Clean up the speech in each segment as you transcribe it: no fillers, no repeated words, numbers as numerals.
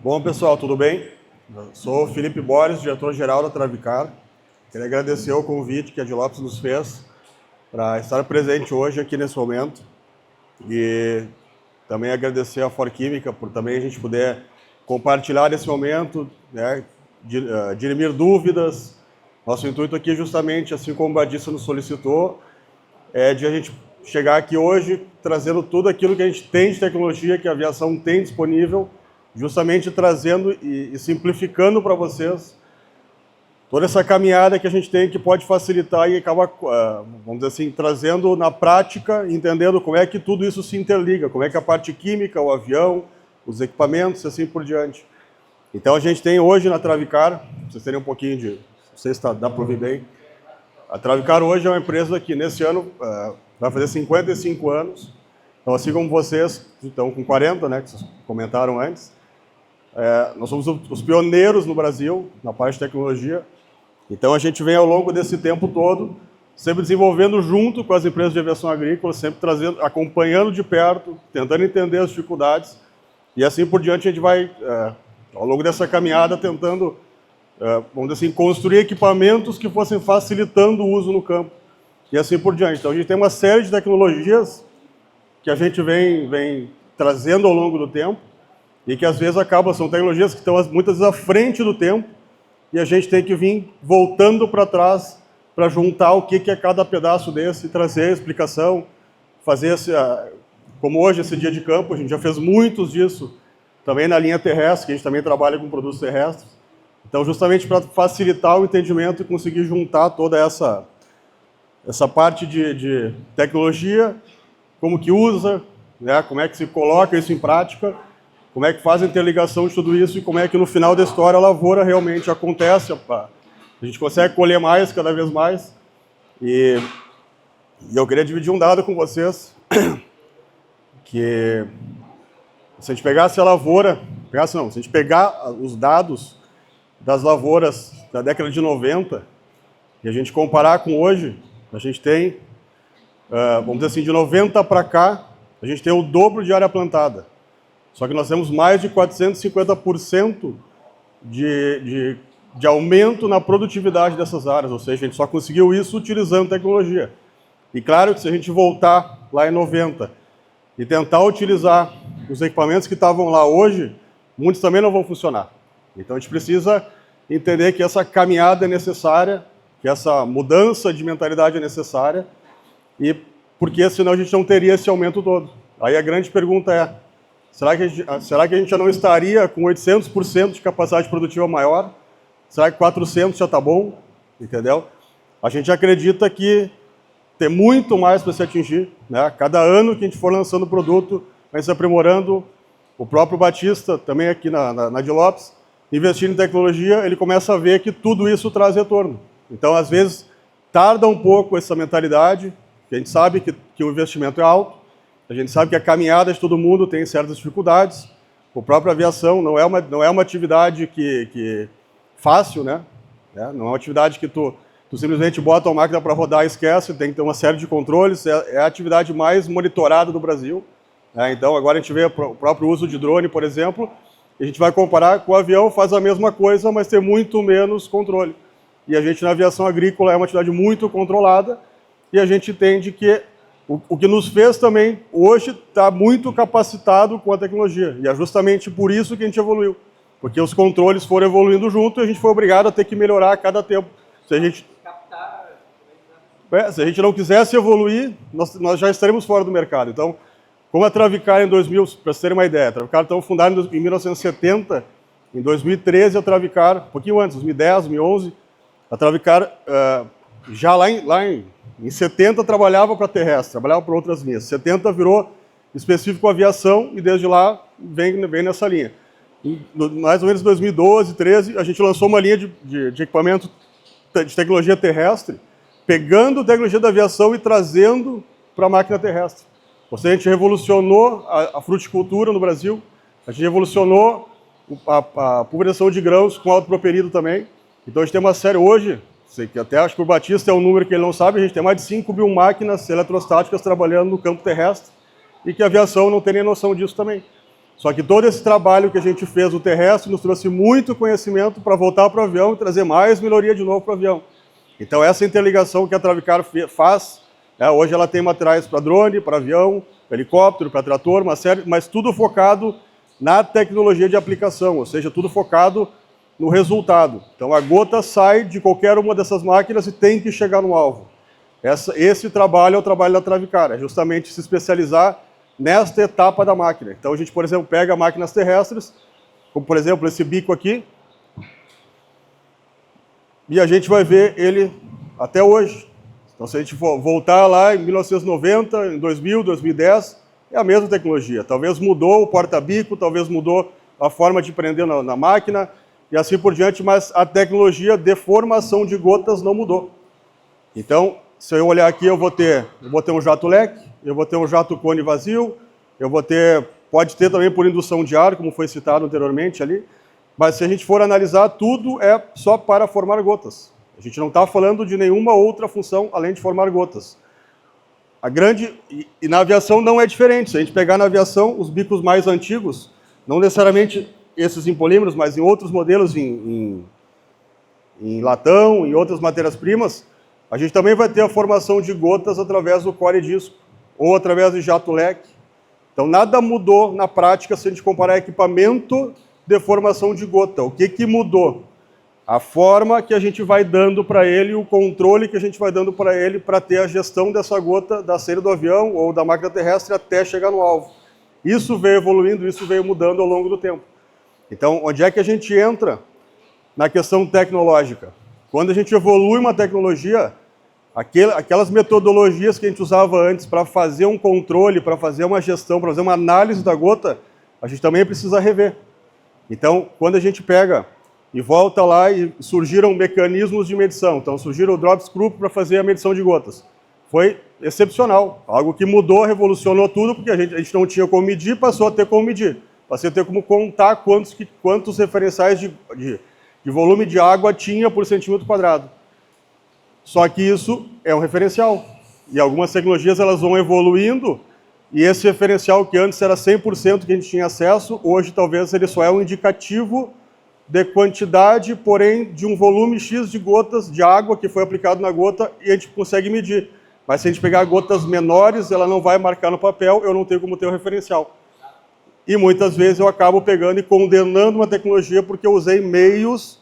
Bom, pessoal, tudo bem? Eu sou o Felipe Borges, diretor-geral da Travicar. Queria agradecer o convite que a Dilopes nos fez para estar presente hoje aqui nesse momento e também agradecer a Forquímica por também a gente poder compartilhar nesse momento, né, dirimir dúvidas. Nosso intuito aqui, justamente, assim como o Badista nos solicitou, é de a gente chegar aqui hoje trazendo tudo aquilo que a gente tem de tecnologia, que a aviação tem disponível, justamente trazendo e simplificando para vocês toda essa caminhada que a gente tem, que pode facilitar e acaba, vamos dizer assim, trazendo na prática, entendendo como é que tudo isso se interliga, como é que a parte química, o avião, os equipamentos e assim por diante. Então a gente tem hoje na Travicar, pra vocês terem um pouquinho de, não sei se dá para ouvir bem, a Travicar hoje é uma empresa que nesse ano vai fazer 55 anos, então assim como vocês estão com 40, né, que vocês comentaram antes, nós somos os pioneiros no Brasil na parte de tecnologia. Então a gente vem ao longo desse tempo todo sempre desenvolvendo junto com as empresas de aviação agrícola, sempre trazendo, acompanhando de perto, tentando entender as dificuldades e assim por diante a gente vai ao longo dessa caminhada tentando, vamos dizer assim, construir equipamentos que fossem facilitando o uso no campo e assim por diante. Então a gente tem uma série de tecnologias que a gente vem trazendo ao longo do tempo e que às vezes são tecnologias que estão muitas vezes à frente do tempo e a gente tem que vir voltando para trás para juntar o que é cada pedaço desse, trazer a explicação, fazer como hoje esse dia de campo, a gente já fez muitos disso também na linha terrestre, que a gente também trabalha com produtos terrestres. Então, justamente para facilitar o entendimento e conseguir juntar toda essa parte de tecnologia, como que usa, né, como é que se coloca isso em prática, como é que faz a interligação de tudo isso e como é que no final da história a lavoura realmente acontece, a gente consegue colher mais, cada vez mais. E eu queria dividir um dado com vocês, que se a gente pegasse a lavoura, se a gente pegar os dados das lavouras da década de 90 e a gente comparar com hoje, a gente tem, vamos dizer assim, de 90 para cá, a gente tem o dobro de área plantada. Só que nós temos mais de 450% de aumento na produtividade dessas áreas, ou seja, a gente só conseguiu isso utilizando tecnologia. E claro que se a gente voltar lá em 90 e tentar utilizar os equipamentos que estavam lá hoje, muitos também não vão funcionar. Então a gente precisa entender que essa caminhada é necessária, que essa mudança de mentalidade é necessária, e porque senão a gente não teria esse aumento todo. Aí a grande pergunta é, será que a gente já não estaria com 800% de capacidade produtiva maior? Será que 400 já está bom? Entendeu? A gente acredita que tem muito mais para se atingir, né? Cada ano que a gente for lançando produto, vai se aprimorando. O próprio Batista, também aqui na Dilopes, investindo em tecnologia, ele começa a ver que tudo isso traz retorno. Então, às vezes, tarda um pouco essa mentalidade, que a gente sabe que o investimento é alto, a gente sabe que a caminhada de todo mundo tem certas dificuldades. A própria aviação não é uma atividade que fácil, né? Não é uma atividade que tu simplesmente bota a máquina para rodar e esquece, tem que ter uma série de controles. É a atividade mais monitorada do Brasil. Então, agora a gente vê o próprio uso de drone, por exemplo, e a gente vai comparar com o avião, faz a mesma coisa, mas tem muito menos controle. E a gente, na aviação agrícola, é uma atividade muito controlada, e a gente entende que o que nos fez também, hoje, está muito capacitado com a tecnologia. E é justamente por isso que a gente evoluiu. Porque os controles foram evoluindo junto e a gente foi obrigado a ter que melhorar a cada tempo. Se a gente não quisesse evoluir, nós já estaremos fora do mercado. Então, como a Travicar em 2000, para vocês terem uma ideia, a Travicar estava fundada em 1970, em 2013 a Travicar, um pouquinho antes, 2010, 2011, a Travicar já lá em 70 trabalhava para terrestre, trabalhava para outras linhas. 70 virou específico aviação e desde lá vem nessa linha. Mais ou menos em 2012, 2013, a gente lançou uma linha de equipamento de tecnologia terrestre, pegando tecnologia da aviação e trazendo para a máquina terrestre. Ou seja, a gente revolucionou a fruticultura no Brasil, a gente revolucionou a pulverização de grãos com autopropelido também. Então a gente tem uma série hoje, sei que até acho que o Batista é um número que ele não sabe, a gente tem mais de 5 mil máquinas eletrostáticas trabalhando no campo terrestre e que a aviação não tem nem noção disso também. Só que todo esse trabalho que a gente fez no terrestre nos trouxe muito conhecimento para voltar para o avião e trazer mais melhoria de novo para o avião. Então essa interligação que a Travicar faz, hoje ela tem materiais para drone, para avião, para helicóptero, para trator, uma série, mas tudo focado na tecnologia de aplicação, ou seja, tudo focado no resultado. Então a gota sai de qualquer uma dessas máquinas e tem que chegar no alvo. Esse trabalho é o trabalho da Travicar, é justamente se especializar nesta etapa da máquina. Então a gente, por exemplo, pega máquinas terrestres, como por exemplo esse bico aqui, e a gente vai ver ele até hoje. Então se a gente for voltar lá em 1990, em 2000, 2010, é a mesma tecnologia. Talvez mudou o porta-bico, talvez mudou a forma de prender na máquina, e assim por diante, mas a tecnologia de formação de gotas não mudou. Então, se eu olhar aqui, eu vou ter um jato leque, eu vou ter um jato cone vazio, pode ter também por indução de ar, como foi citado anteriormente ali, mas se a gente for analisar, tudo é só para formar gotas. A gente não está falando de nenhuma outra função além de formar gotas. E na aviação não é diferente. Se a gente pegar na aviação os bicos mais antigos, não necessariamente esses em polímeros, mas em outros modelos em latão, em outras matérias-primas, a gente também vai ter a formação de gotas através do core disco, ou através de jato leque. Então nada mudou na prática se a gente comparar equipamento de formação de gota. O que mudou? A forma que a gente vai dando para ele, o controle que a gente vai dando para ele para ter a gestão dessa gota da saída do avião ou da máquina terrestre até chegar no alvo. Isso veio evoluindo, isso veio mudando ao longo do tempo. Então, onde é que a gente entra na questão tecnológica? Quando a gente evolui uma tecnologia, aquelas metodologias que a gente usava antes para fazer um controle, para fazer uma gestão, para fazer uma análise da gota, a gente também precisa rever. Então, quando a gente pega e volta lá e surgiram mecanismos de medição, então surgiram o drop screw para fazer a medição de gotas. Foi excepcional, algo que mudou, revolucionou tudo, porque a gente não tinha como medir, passou a ter como medir. Passou a ter como contar quantos referenciais de volume de água tinha por centímetro quadrado. Só que isso é um referencial. E algumas tecnologias elas vão evoluindo, e esse referencial que antes era 100% que a gente tinha acesso, hoje talvez ele só é um indicativo de quantidade, porém de um volume X de gotas de água que foi aplicado na gota e a gente consegue medir. Mas se a gente pegar gotas menores, ela não vai marcar no papel, eu não tenho como ter o referencial. E muitas vezes eu acabo pegando e condenando uma tecnologia porque eu usei meios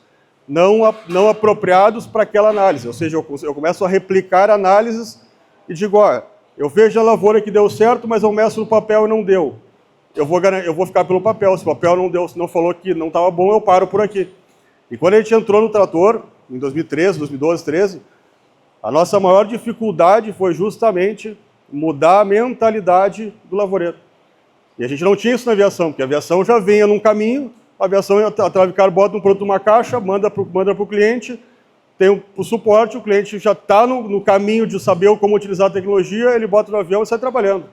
não apropriados para aquela análise. Ou seja, eu começo a replicar análises e digo, ó, eu vejo a lavoura que deu certo, mas eu meço no papel e não deu. Eu vou ficar pelo papel. Se o papel não falou que não estava bom, eu paro por aqui. E quando a gente entrou no trator, em 2013, 2012, 2013, a nossa maior dificuldade foi justamente mudar a mentalidade do lavoureiro. E a gente não tinha isso na aviação, porque a aviação já vinha num caminho, a aviação, a Travicar bota um produto numa caixa, manda para o cliente, tem o suporte, o cliente já está no caminho de saber como utilizar a tecnologia, ele bota no avião e sai trabalhando.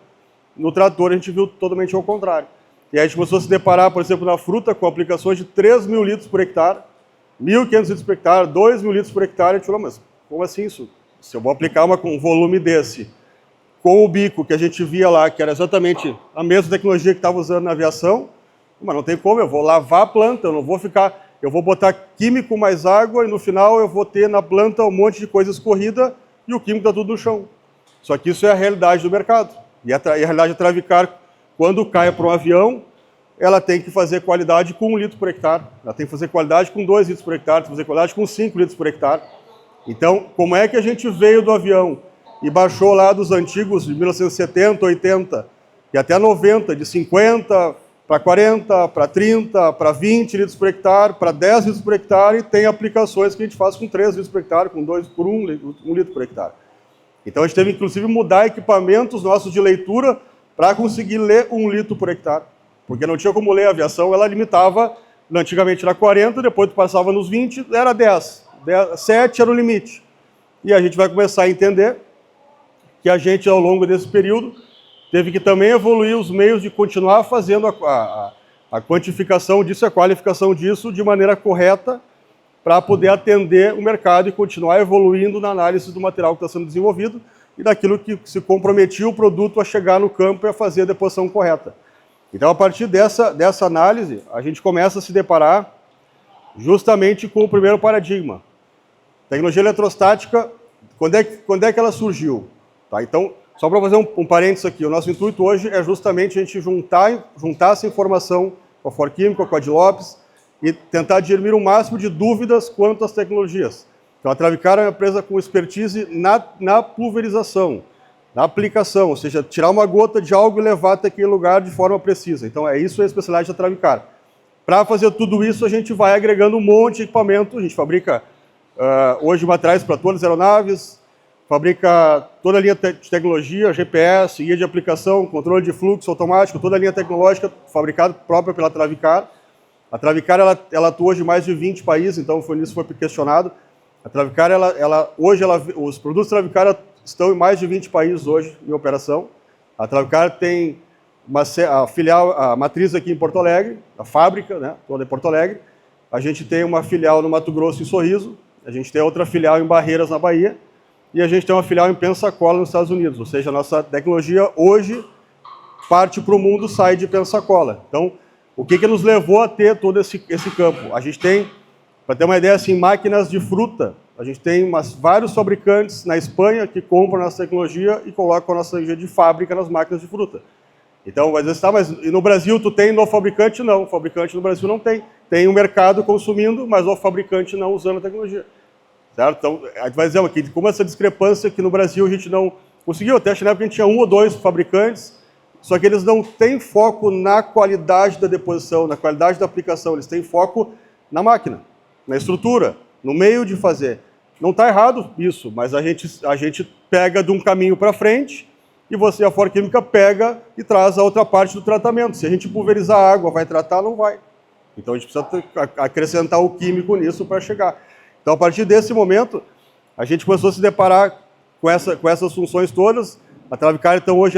No trator a gente viu totalmente ao contrário. E aí a gente começou a se deparar, por exemplo, na fruta, com aplicações de 3.000 litros por hectare, 1.500 litros por hectare, 2.000 litros por hectare. A gente falou, mas como assim isso? Se eu vou aplicar com um volume desse, com o bico que a gente via lá, que era exatamente a mesma tecnologia que estava usando na aviação, mas não tem como, eu vou lavar a planta, eu vou botar químico mais água e no final eu vou ter na planta um monte de coisa escorrida e o químico está tudo no chão. Só que isso é a realidade do mercado. E a realidade da Travicar, quando cai para um avião, ela tem que fazer qualidade com 1 litro por hectare, ela tem que fazer qualidade com 2 litros por hectare, tem que fazer qualidade com 5 litros por hectare. Então, como é que a gente veio do avião e baixou lá dos antigos de 1970, 80 e até 90, de 50 para 40, para 30, para 20 litros por hectare, para 10 litros por hectare, e tem aplicações que a gente faz com 3 litros por hectare, com 2 por 1 litro por hectare. Então a gente teve inclusive mudar equipamentos nossos de leitura para conseguir ler 1 litro por hectare, porque não tinha como ler a aviação, ela limitava, antigamente era 40, depois tu passava nos 20, era 10, 7 era o limite. E a gente vai começar a entender que a gente, ao longo desse período, teve que também evoluir os meios de continuar fazendo a quantificação disso, a qualificação disso de maneira correta para poder atender o mercado e continuar evoluindo na análise do material que está sendo desenvolvido e daquilo que se comprometia o produto a chegar no campo e a fazer a deposição correta. Então, a partir dessa análise, a gente começa a se deparar justamente com o primeiro paradigma. Tecnologia eletrostática, quando é que ela surgiu? Tá? Então, só para fazer um parênteses aqui, o nosso intuito hoje é justamente a gente juntar essa informação com a Forquímica, com a de Lopes, e tentar dirimir o máximo de dúvidas quanto às tecnologias. Então, a Travicar é uma empresa com expertise na pulverização, na aplicação, ou seja, tirar uma gota de algo e levar até aquele lugar de forma precisa. Então, é isso a especialidade da Travicar. Para fazer tudo isso, a gente vai agregando um monte de equipamento. A gente fabrica hoje materiais para todas as aeronaves, fabrica toda a linha de tecnologia, GPS, guia de aplicação, controle de fluxo automático, toda a linha tecnológica fabricada própria pela Travicar. A Travicar ela atua hoje em mais de 20 países, então nisso foi questionado. A Travicar, hoje os produtos Travicar estão em mais de 20 países hoje em operação. A Travicar tem a filial, a matriz aqui em Porto Alegre, a fábrica, né, toda em Porto Alegre. A gente tem uma filial no Mato Grosso, em Sorriso. A gente tem outra filial em Barreiras, na Bahia. E a gente tem uma filial em Pensacola, nos Estados Unidos. Ou seja, a nossa tecnologia hoje parte para o mundo, sai de Pensacola. Então, o que nos levou a ter todo esse campo? A gente tem, para ter uma ideia, assim, máquinas de fruta. A gente tem vários fabricantes na Espanha que compram nossa tecnologia e colocam a nossa tecnologia de fábrica nas máquinas de fruta. Então, às vezes, mas e no Brasil tu tem no fabricante? Não, o fabricante no Brasil não tem. Tem o mercado consumindo, mas o fabricante não usando a tecnologia. Certo? Então, a gente vai dizer aqui, como essa discrepância que no Brasil a gente não conseguiu, até na época a gente tinha 1 ou 2 fabricantes, só que eles não têm foco na qualidade da deposição, na qualidade da aplicação, eles têm foco na máquina, na estrutura, no meio de fazer. Não está errado isso, mas a gente pega de um caminho para frente e a Forquímica pega e traz a outra parte do tratamento. Se a gente pulverizar a água, vai tratar? Não vai. Então a gente precisa acrescentar o químico nisso para chegar. Então, a partir desse momento, a gente começou a se deparar com essas funções todas. A Travicar, então, hoje,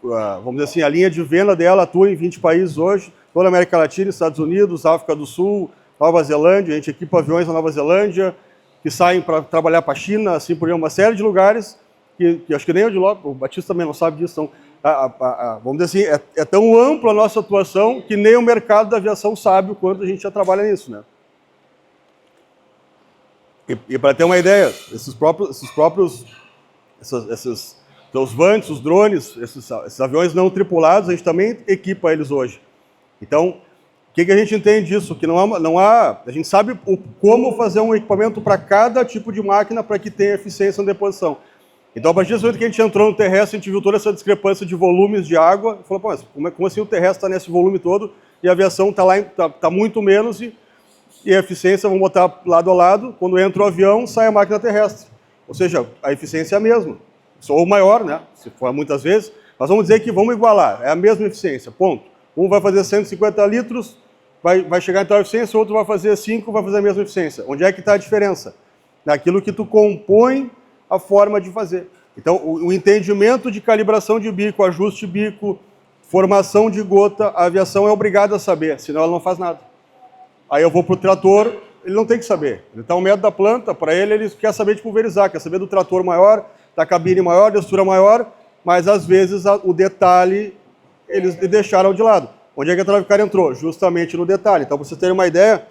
vamos dizer assim, a linha de venda dela atua em 20 países hoje, toda a América Latina, Estados Unidos, África do Sul, Nova Zelândia. A gente equipa aviões na Nova Zelândia, que saem para trabalhar para a China, assim por aí, uma série de lugares, que acho que nem o Batista também não sabe disso. Então, vamos dizer assim, é tão ampla a nossa atuação que nem o mercado da aviação sabe o quanto a gente já trabalha nisso, né? E para ter uma ideia, esses vantes, os drones, esses aviões não tripulados, a gente também equipa eles hoje. Então, o que a gente entende disso? Que a gente sabe como fazer um equipamento para cada tipo de máquina para que tenha eficiência na deposição. Então, a partir do momento que a gente entrou no terrestre, a gente viu toda essa discrepância de volumes de água, e falou, pô, mas como assim o terrestre está nesse volume todo e a aviação está muito menos e a eficiência, vamos botar lado a lado, quando entra o avião, sai a máquina terrestre. Ou seja, a eficiência é a mesma, ou maior, né? Se for muitas vezes, mas vamos dizer que vamos igualar, é a mesma eficiência, ponto. Um vai fazer 150 litros, vai chegar em tal eficiência, o outro vai fazer 5, vai fazer a mesma eficiência. Onde é que está a diferença? Naquilo que tu compõe a forma de fazer. Então, o entendimento de calibração de bico, ajuste de bico, formação de gota, a aviação é obrigada a saber, senão ela não faz nada. Aí eu vou para o trator, ele não tem que saber. Ele está 1 metro da planta, para ele quer saber de pulverizar, quer saber do trator maior, da cabine maior, da estrutura maior, mas às vezes o detalhe eles deixaram de lado. Onde é que a Travicar entrou? Justamente no detalhe. Então, para vocês terem uma ideia,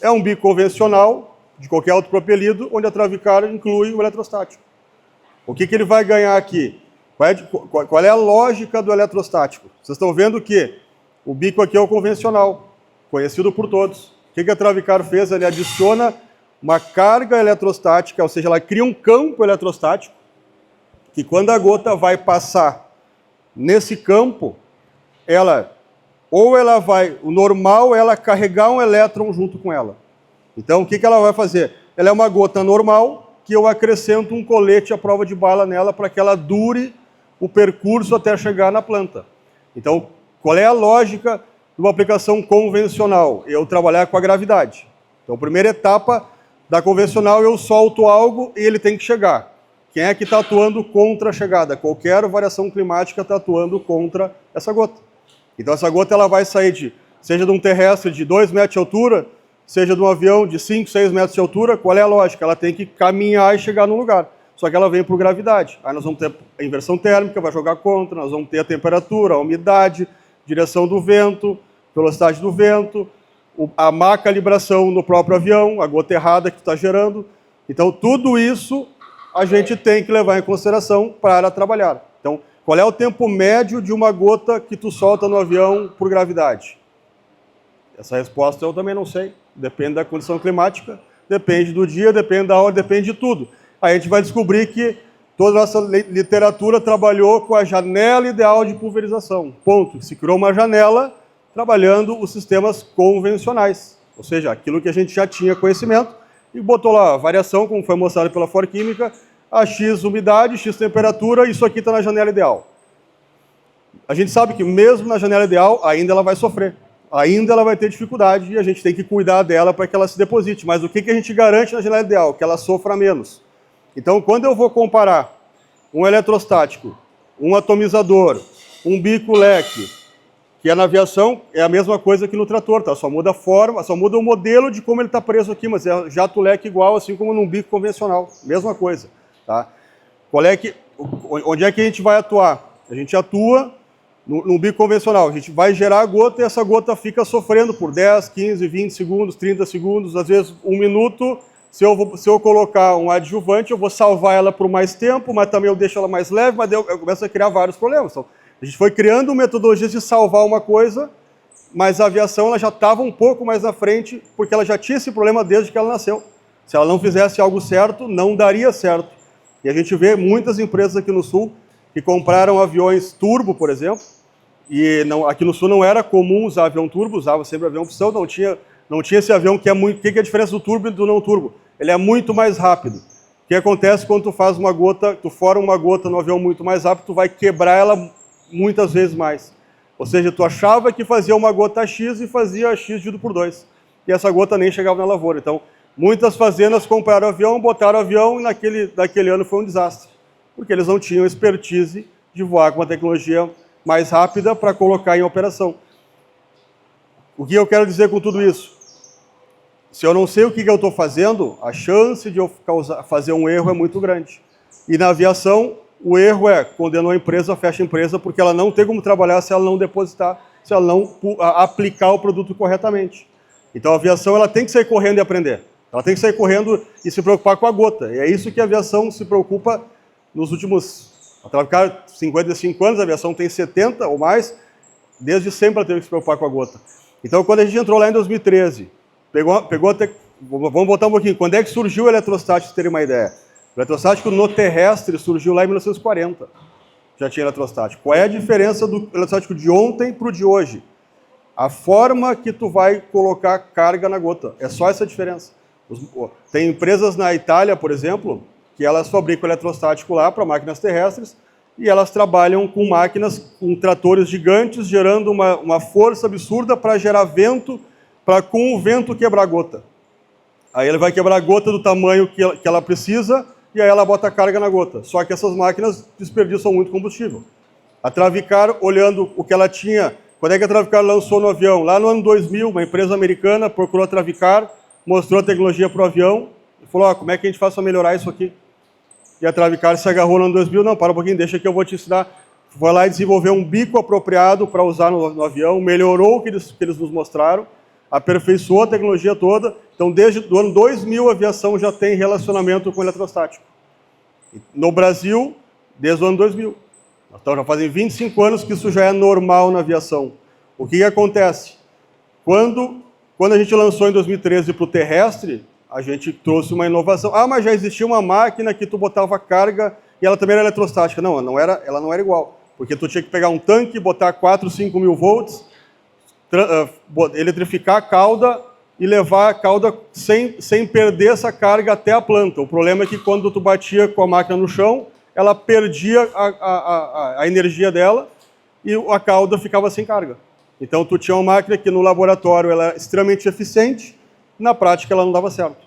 é um bico convencional, de qualquer outro propelido, onde a Travicar inclui o eletrostático. O que ele vai ganhar aqui? Qual é a lógica do eletrostático? Vocês estão vendo que o bico aqui é o convencional, conhecido por todos. O que a Travicar fez? Ele adiciona uma carga eletrostática, ou seja, ela cria um campo eletrostático, que quando a gota vai passar nesse campo, o normal é ela carregar um elétron junto com ela. Então, o que ela vai fazer? Ela é uma gota normal, que eu acrescento um colete à prova de bala nela para que ela dure o percurso até chegar na planta. Então, qual é a lógica de uma aplicação convencional? Eu trabalhar com a gravidade. Então, a primeira etapa da convencional, eu solto algo e ele tem que chegar. Quem é que está atuando contra a chegada? Qualquer variação climática está atuando contra essa gota. Então, essa gota ela vai sair seja de um terrestre de 2 metros de altura, seja de um avião de 5, 6 metros de altura. Qual é a lógica? Ela tem que caminhar e chegar no lugar. Só que ela vem por gravidade. Aí nós vamos ter a inversão térmica, vai jogar contra, nós vamos ter a temperatura, a umidade, direção do vento, velocidade do vento, a má calibração no próprio avião, a gota errada que está gerando. Então, tudo isso a gente tem que levar em consideração para trabalhar. Então, qual é o tempo médio de uma gota que tu solta no avião por gravidade? Essa resposta eu também não sei. Depende da condição climática, depende do dia, depende da hora, depende de tudo. Aí a gente vai descobrir que toda a nossa literatura trabalhou com a janela ideal de pulverização. Ponto. Se criou uma janela trabalhando os sistemas convencionais, ou seja, aquilo que a gente já tinha conhecimento, e botou lá a variação, como foi mostrado pela Forquímica, a X umidade, X temperatura, isso aqui está na janela ideal. A gente sabe que mesmo na janela ideal, ainda ela vai sofrer, ainda ela vai ter dificuldade, e a gente tem que cuidar dela para que ela se deposite. Mas o que a gente garante na janela ideal? Que ela sofra menos. Então, quando eu vou comparar um eletrostático, um atomizador, um bico-leque, que é na aviação, é a mesma coisa que no trator, tá? Só muda a forma, só muda o modelo de como ele está preso aqui, mas é jato-leque igual, assim como num bico convencional, mesma coisa, tá? Onde é que a gente vai atuar? A gente atua no bico convencional, a gente vai gerar a gota e essa gota fica sofrendo por 10, 15, 20 segundos, 30 segundos, às vezes 1 minuto. Se eu colocar um adjuvante, eu vou salvar ela por mais tempo, mas também eu deixo ela mais leve, mas eu começo a criar vários problemas. Então, a gente foi criando metodologias de salvar uma coisa, mas a aviação ela já estava um pouco mais à frente, porque ela já tinha esse problema desde que ela nasceu. Se ela não fizesse algo certo, não daria certo. E a gente vê muitas empresas aqui no Sul que compraram aviões turbo, por exemplo, e aqui no Sul não era comum usar avião turbo, usava sempre avião opção, não tinha esse avião que é muito... O que é a diferença do turbo e do não turbo? Ele é muito mais rápido. O que acontece quando tu faz uma gota, tu fora uma gota no avião muito mais rápido, tu vai quebrar ela muitas vezes mais. Ou seja, tu achava que fazia uma gota X e fazia X dividido por 2. E essa gota nem chegava na lavoura. Então, muitas fazendas compraram avião, botaram avião e naquele ano foi um desastre. Porque eles não tinham expertise de voar com uma tecnologia mais rápida para colocar em operação. O que eu quero dizer com tudo isso? Se eu não sei o que eu estou fazendo, a chance de eu fazer um erro é muito grande. E na aviação, o erro é condenou a empresa, fecha a empresa, porque ela não tem como trabalhar se ela não depositar, se ela não aplicar o produto corretamente. Então a aviação ela tem que sair correndo e aprender. Ela tem que sair correndo e se preocupar com a gota. E é isso que a aviação se preocupa nos últimos... A Travicar, 55 anos, a aviação tem 70 ou mais, desde sempre ela teve que se preocupar com a gota. Então quando a gente entrou lá em 2013, vamos voltar um pouquinho, quando é que surgiu o eletrostático, para terem uma ideia? O eletrostático no terrestre surgiu lá em 1940, já tinha eletrostático. Qual é a diferença do eletrostático de ontem para o de hoje? A forma que tu vai colocar carga na gota, é só essa diferença. Tem empresas na Itália, por exemplo, que elas fabricam eletrostático lá para máquinas terrestres e elas trabalham com máquinas, com tratores gigantes, gerando uma força absurda para gerar vento, para com o vento quebrar a gota. Aí ele vai quebrar a gota do tamanho que ela precisa e aí ela bota a carga na gota. Só que essas máquinas desperdiçam muito combustível. A Travicar, olhando o que ela tinha, quando é que a Travicar lançou no avião? Lá no ano 2000, uma empresa americana procurou a Travicar, mostrou a tecnologia para o avião e falou, como é que a gente faz para melhorar isso aqui? E a Travicar se agarrou no ano 2000, não, para um pouquinho, deixa que eu vou te ensinar. Foi lá e desenvolveu um bico apropriado para usar no avião, melhorou o que eles nos mostraram, aperfeiçoou a tecnologia toda. Então, desde o ano 2000, a aviação já tem relacionamento com eletrostático. No Brasil, desde o ano 2000. Então, já fazem 25 anos que isso já é normal na aviação. O que acontece? Quando a gente lançou em 2013 para o terrestre, a gente trouxe uma inovação. Mas já existia uma máquina que tu botava carga e ela também era eletrostática. Não, ela não era igual. Porque tu tinha que pegar um tanque, botar 4, 5 mil volts, eletrificar a cauda e levar a cauda sem perder essa carga até a planta. O problema é que quando tu batia com a máquina no chão, ela perdia a energia dela e a cauda ficava sem carga. Então tu tinha uma máquina que no laboratório ela era extremamente eficiente, na prática ela não dava certo.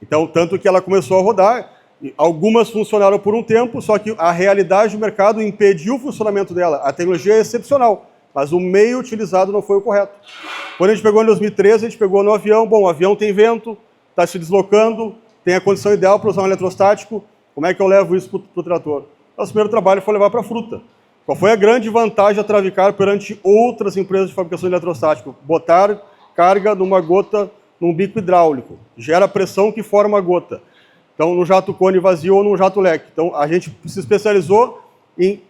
Então, tanto que ela começou a rodar, algumas funcionaram por um tempo, só que a realidade do mercado impediu o funcionamento dela. A tecnologia é excepcional, mas o meio utilizado não foi o correto. Quando a gente pegou em 2013, a gente pegou no avião, o avião tem vento, está se deslocando, tem a condição ideal para usar um eletrostático, como é que eu levo isso para o trator? Nosso primeiro trabalho foi levar para a fruta. Qual foi a grande vantagem da Travicar perante outras empresas de fabricação de eletrostático? Botar carga numa gota, num bico hidráulico. Gera pressão que forma a gota. Então, no jato cone vazio ou no jato leque. Então, a gente se especializou em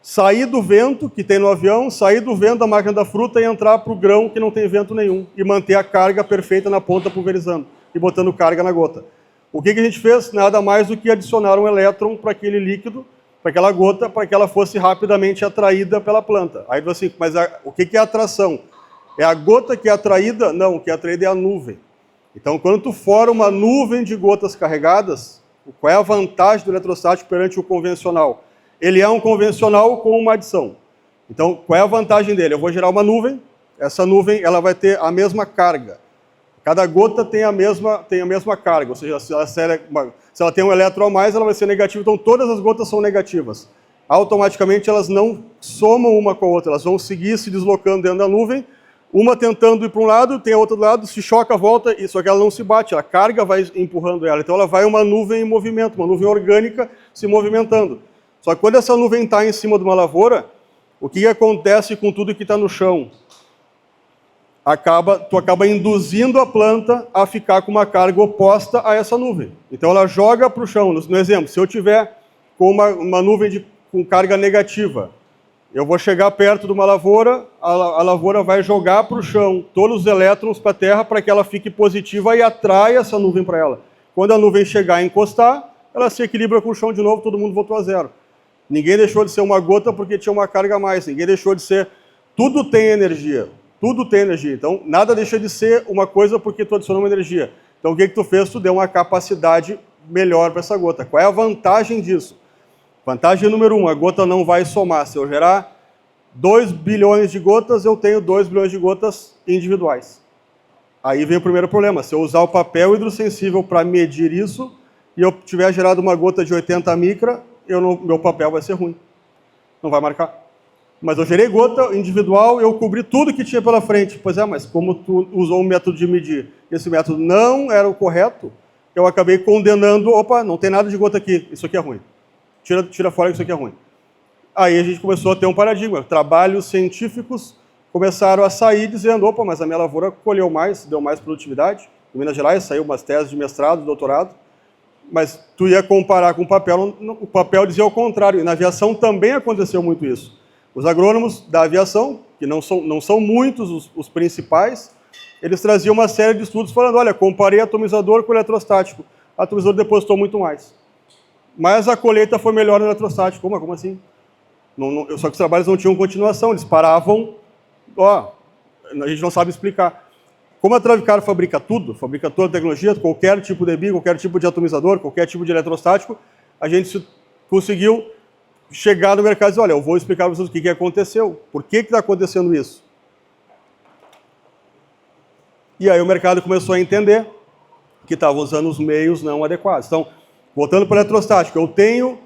sair do vento que tem no avião, sair do vento da máquina da fruta e entrar para o grão que não tem vento nenhum. E manter a carga perfeita na ponta pulverizando e botando carga na gota. O que a gente fez? Nada mais do que adicionar um elétron para aquele líquido, para aquela gota, para que ela fosse rapidamente atraída pela planta. Aí você assim, mas o que é atração? É a gota que é atraída? Não, o que é atraída é a nuvem. Então, quando tu fora uma nuvem de gotas carregadas, qual é a vantagem do eletrostático perante o convencional? Ele é um convencional com uma adição. Então, qual é a vantagem dele? Eu vou gerar uma nuvem, essa nuvem ela vai ter a mesma carga. Cada gota tem a mesma carga, ou seja, se ela tem um elétron a mais, ela vai ser negativa, então todas as gotas são negativas. Automaticamente elas não somam uma com a outra, elas vão seguir se deslocando dentro da nuvem, uma tentando ir para um lado, tem a outra do lado, se choca, volta, só que ela não se bate, a carga vai empurrando ela. Então ela vai uma nuvem em movimento, uma nuvem orgânica se movimentando. Só que quando essa nuvem está em cima de uma lavoura, o que acontece com tudo que está no chão? Tu acaba induzindo a planta a ficar com uma carga oposta a essa nuvem. Então ela joga para o chão. No exemplo, se eu tiver com uma nuvem com carga negativa, eu vou chegar perto de uma lavoura, a lavoura vai jogar para o chão todos os elétrons para a terra para que ela fique positiva e atrai essa nuvem para ela. Quando a nuvem chegar e encostar, ela se equilibra com o chão de novo, todo mundo voltou a zero. Ninguém deixou de ser uma gota porque tinha uma carga a mais. Ninguém deixou de ser... Tudo tem energia. Tudo tem energia. Então, nada deixa de ser uma coisa porque tu adicionou uma energia. Então, o que tu fez? Tu deu uma capacidade melhor para essa gota. Qual é a vantagem disso? Vantagem número 1, a gota não vai somar. Se eu gerar 2 bilhões de gotas, eu tenho 2 bilhões de gotas individuais. Aí vem o primeiro problema. Se eu usar o papel hidrossensível para medir isso, e eu tiver gerado uma gota de 80 micra, meu papel vai ser ruim. Não vai marcar. Mas eu gerei gota individual e eu cobri tudo que tinha pela frente. Pois é, mas como tu usou um método de medir, esse método não era o correto, eu acabei condenando, opa, não tem nada de gota aqui, isso aqui é ruim. Tira fora que isso aqui é ruim. Aí a gente começou a ter um paradigma. Trabalhos científicos começaram a sair dizendo, opa, mas a minha lavoura colheu mais, deu mais produtividade. Em Minas Gerais saiu umas teses de mestrado, doutorado. Mas tu ia comparar com o papel dizia o contrário. E na aviação também aconteceu muito isso. Os agrônomos da aviação, que não são muitos os principais, eles traziam uma série de estudos falando, olha, comparei atomizador com eletrostático. O atomizador depositou muito mais. Mas a colheita foi melhor no eletrostático. Como assim? Só que os trabalhos não tinham continuação, eles paravam, a gente não sabe explicar. Como a Travicar fabrica tudo, fabrica toda a tecnologia, qualquer tipo de BI, qualquer tipo de atomizador, qualquer tipo de eletrostático, a gente conseguiu chegar no mercado e dizer, olha, eu vou explicar para vocês o que aconteceu, por que está acontecendo isso. E aí o mercado começou a entender que estava usando os meios não adequados. Então, voltando para o eletrostático, eu tenho,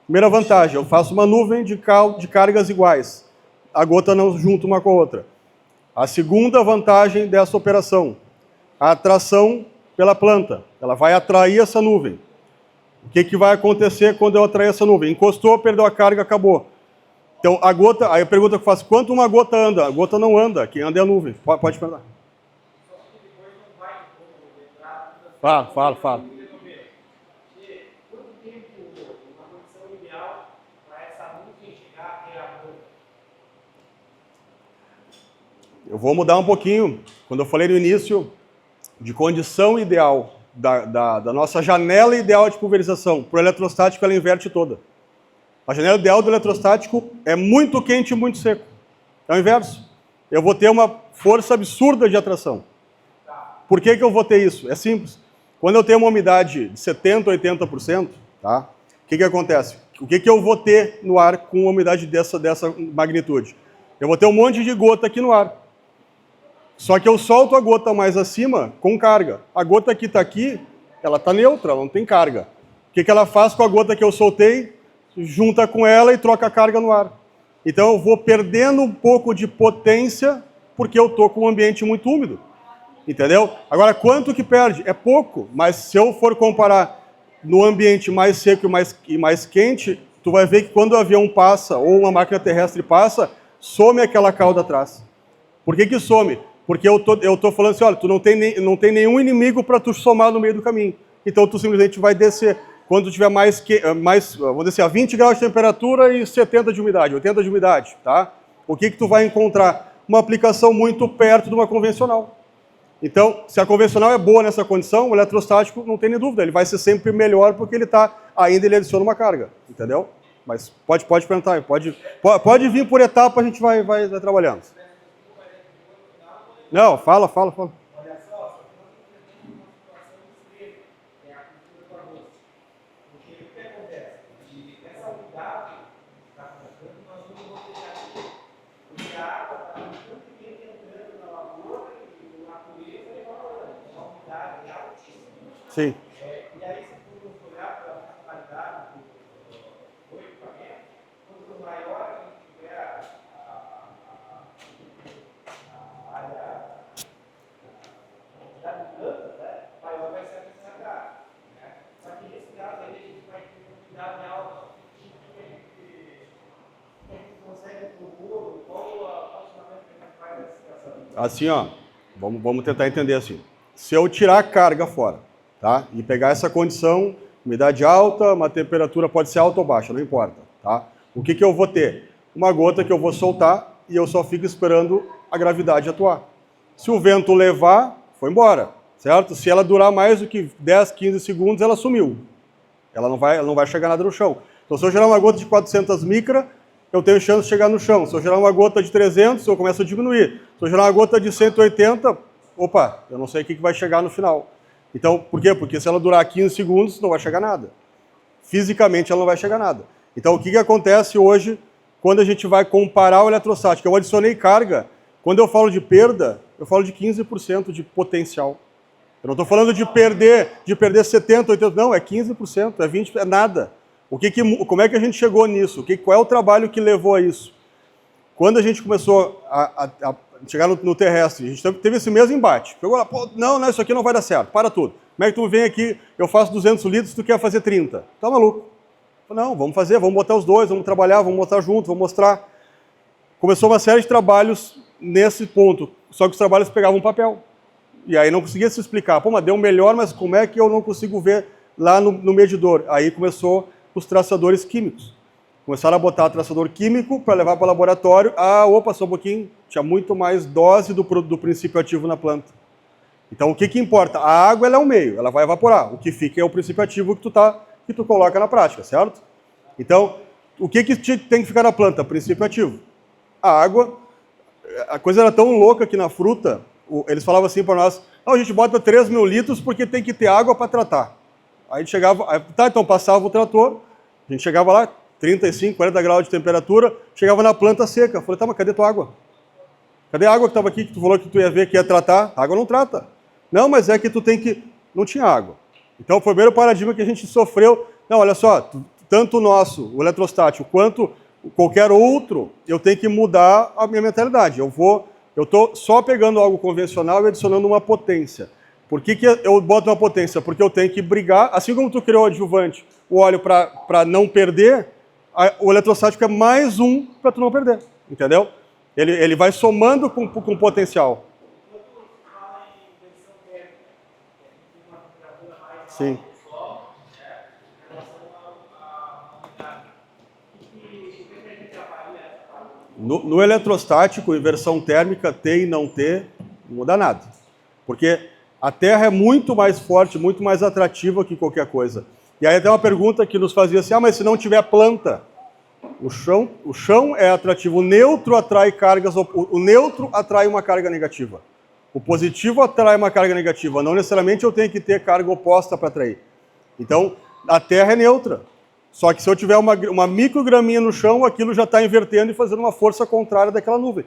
primeira vantagem, eu faço uma nuvem de cargas iguais. A gota não junta uma com a outra. A segunda vantagem dessa operação, a atração pela planta. Ela vai atrair essa nuvem. O que vai acontecer quando eu atrair essa nuvem? Encostou, perdeu a carga, acabou. Então, a gota, aí a pergunta que eu faço, quanto uma gota anda? A gota não anda, quem anda é a nuvem. Pode perguntar. Fala. Eu vou mudar um pouquinho. Quando eu falei no início de condição ideal, da nossa janela ideal de pulverização, para o eletrostático ela inverte toda. A janela ideal do eletrostático é muito quente e muito seco. É o inverso. Eu vou ter uma força absurda de atração. Por que eu vou ter isso? É simples. Quando eu tenho uma umidade de 70%, 80%, tá? O que acontece? O que eu vou ter no ar com uma umidade dessa magnitude? Eu vou ter um monte de gota aqui no ar. Só que eu solto a gota mais acima com carga. A gota que está aqui, ela está neutra, ela não tem carga. O que ela faz com a gota que eu soltei? Junta com ela e troca a carga no ar. Então eu vou perdendo um pouco de potência porque eu estou com um ambiente muito úmido. Entendeu? Agora, quanto que perde? É pouco, mas se eu for comparar no ambiente mais seco e mais quente, tu vai ver que quando o avião passa, ou uma máquina terrestre passa, some aquela cauda atrás. Por que que some? Porque eu tô falando assim, olha, tu não tem nenhum inimigo para tu somar no meio do caminho. Então tu simplesmente vai descer. Quando tu tiver vamos descer a 20 graus de temperatura e 70 de umidade, 80 de umidade, tá? O que que tu vai encontrar? Uma aplicação muito perto de uma convencional. Então, se a convencional é boa nessa condição, o eletrostático não tem nem dúvida, ele vai ser sempre melhor porque ele ele adiciona uma carga, entendeu? Mas pode perguntar, pode vir por etapa, a gente vai trabalhando. Não, fala. Sim. E aí, se for olhar para a qualidade do equipamento, quanto maior a gente tiver a área, a quantidade de plantas, né, maior vai ser a necessidade. Né? Só que nesse caso aí a gente vai ter uma quantidade alta, que a gente consegue propor, qual o funcionamento que a gente faz nessa situação? Assim, ó, vamos tentar entender assim. Se eu tirar a carga fora, tá? E pegar essa condição, umidade alta, uma temperatura pode ser alta ou baixa, não importa, tá? O que que eu vou ter? Uma gota que eu vou soltar e eu só fico esperando a gravidade atuar. Se o vento levar, foi embora, certo? Se ela durar mais do que 10, 15 segundos, ela sumiu. Ela não vai chegar nada no chão. Então, se eu gerar uma gota de 400 micra, eu tenho chance de chegar no chão. Se eu gerar uma gota de 300, eu começo a diminuir. Se eu gerar uma gota de 180, opa, eu não sei o que vai chegar no final. Então, por quê? Porque se ela durar 15 segundos, não vai chegar nada. Fisicamente, ela não vai chegar nada. Então, o que acontece hoje, quando a gente vai comparar o eletrostático? Eu adicionei carga. Quando eu falo de perda, eu falo de 15% de potencial. Eu não estou falando de perder 70%, 80%, não, é 15%, é 20%, é nada. Como é que a gente chegou nisso? Qual é o trabalho que levou a isso? Quando a gente começou a chegar no terrestre, a gente teve esse mesmo embate. Pegou lá, pô, não, isso aqui não vai dar certo, para tudo. Como é que tu vem aqui, eu faço 200 litros, tu quer fazer 30? Tá maluco? Não, vamos fazer, vamos botar os dois, vamos trabalhar, vamos botar junto, vamos mostrar. Começou uma série de trabalhos nesse ponto, só que os trabalhos pegavam papel. E aí não conseguia se explicar. Pô, mas deu melhor, mas como é que eu não consigo ver lá no medidor? Aí começou os traçadores químicos. Começaram a botar traçador químico para levar para o laboratório. Opa, só um pouquinho, tinha muito mais dose do princípio ativo na planta. Então, o que importa? A água ela é um meio, ela vai evaporar. O que fica é o princípio ativo que tu coloca na prática, certo? Então, o que tem que ficar na planta? Princípio ativo. A água, a coisa era tão louca que na fruta, eles falavam assim para nós, não, a gente bota 3.000 litros porque tem que ter água para tratar. Aí a gente chegava, então passava o trator, a gente chegava lá, 35, 40 graus de temperatura, chegava na planta seca. Falei, tá, mas cadê tua água? Cadê a água que estava aqui, que tu falou que tu ia ver que ia tratar? A água não trata. Não, mas é que tu tem que... Não tinha água. Então, o primeiro paradigma que a gente sofreu... Não, olha só, tanto o nosso, o eletrostático, quanto qualquer outro, eu tenho que mudar a minha mentalidade. Eu estou só pegando algo convencional e adicionando uma potência. Por que eu boto uma potência? Porque eu tenho que brigar, assim como tu criou o adjuvante, o óleo para não perder, o eletrostático é mais um para tu não perder, entendeu? Ele vai somando com potencial. Sim. No eletrostático, inversão térmica, ter e não ter, não muda nada. Porque a Terra é muito mais forte, muito mais atrativa que qualquer coisa. E aí tem uma pergunta que nos fazia assim, mas se não tiver planta, o chão é atrativo, o neutro atrai cargas, o neutro atrai uma carga negativa. O positivo atrai uma carga negativa, não necessariamente eu tenho que ter carga oposta para atrair. Então, a Terra é neutra. Só que se eu tiver uma micrograminha no chão, aquilo já está invertendo e fazendo uma força contrária daquela nuvem.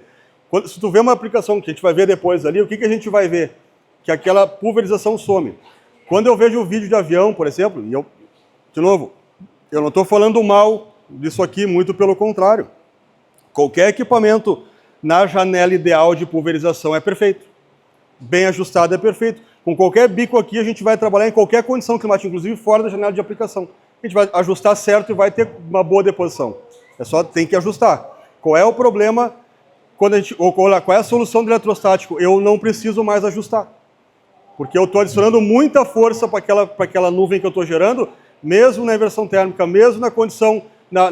Se tu vê uma aplicação que a gente vai ver depois ali, o que a gente vai ver? Que aquela pulverização some. Quando eu vejo um vídeo de avião, por exemplo, e de novo, eu não estou falando mal disso aqui, muito pelo contrário. Qualquer equipamento na janela ideal de pulverização é perfeito. Bem ajustado é perfeito. Com qualquer bico aqui, a gente vai trabalhar em qualquer condição climática, inclusive fora da janela de aplicação. a gente vai ajustar certo e vai ter uma boa deposição. É só tem que ajustar. Qual é o problema quando a gente, ou qual é a solução do eletrostático? Eu não preciso mais ajustar. Porque eu estou adicionando muita força para aquela nuvem que eu estou gerando, mesmo na inversão térmica, mesmo na condição,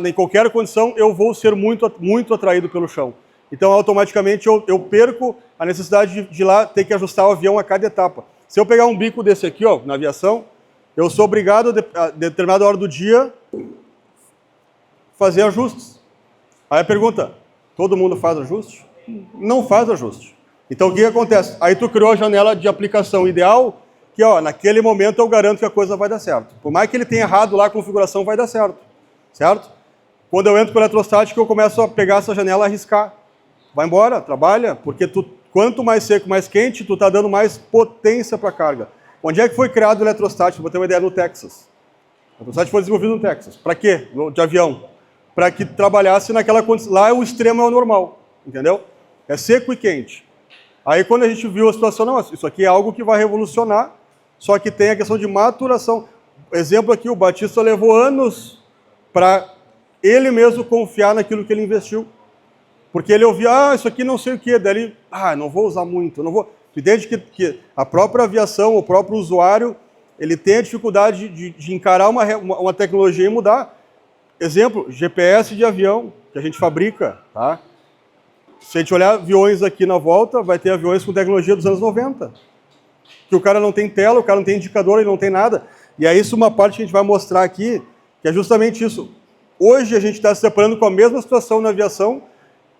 em qualquer condição, eu vou ser muito atraído pelo chão. Então, automaticamente, eu perco a necessidade de ir lá ter que ajustar o avião a cada etapa. Se eu pegar um bico desse aqui, ó, na aviação, eu sou obrigado, a determinada hora do dia, fazer ajustes. Aí a pergunta, todo mundo faz ajuste? Não faz ajuste. Então, o que acontece? Aí tu criou a janela de aplicação ideal, que ó, naquele momento eu garanto que a coisa vai dar certo. Por mais que ele tenha errado lá a configuração, vai dar certo. Certo? Quando eu entro com o eletrostático, eu começo a pegar essa janela e arriscar. Vai embora, trabalha, porque quanto mais seco, mais quente, tu está dando mais potência para a carga. Onde é que foi criado o eletrostático? Vou ter uma ideia, no Texas. O eletrostático foi desenvolvido no Texas. Para quê? De avião. Para que trabalhasse naquela condição. Lá o extremo é o normal, entendeu? É seco e quente. Aí quando a gente viu a situação, não, isso aqui é algo que vai revolucionar, só que tem a questão de maturação. Exemplo aqui, o Batista levou anos para ele mesmo confiar naquilo que ele investiu. Porque ele ouvia, isso aqui não sei o quê, daí ele, não vou usar muito, não vou... Tu entende que a própria aviação, o próprio usuário, ele tem a dificuldade de encarar uma tecnologia e mudar. Exemplo, GPS de avião, que a gente fabrica, tá? Se a gente olhar aviões aqui na volta, vai ter aviões com tecnologia dos anos 90. Que o cara não tem tela, o cara não tem indicador, ele não tem nada. E é isso uma parte que a gente vai mostrar aqui, que é justamente isso. Hoje a gente está se deparando com a mesma situação na aviação,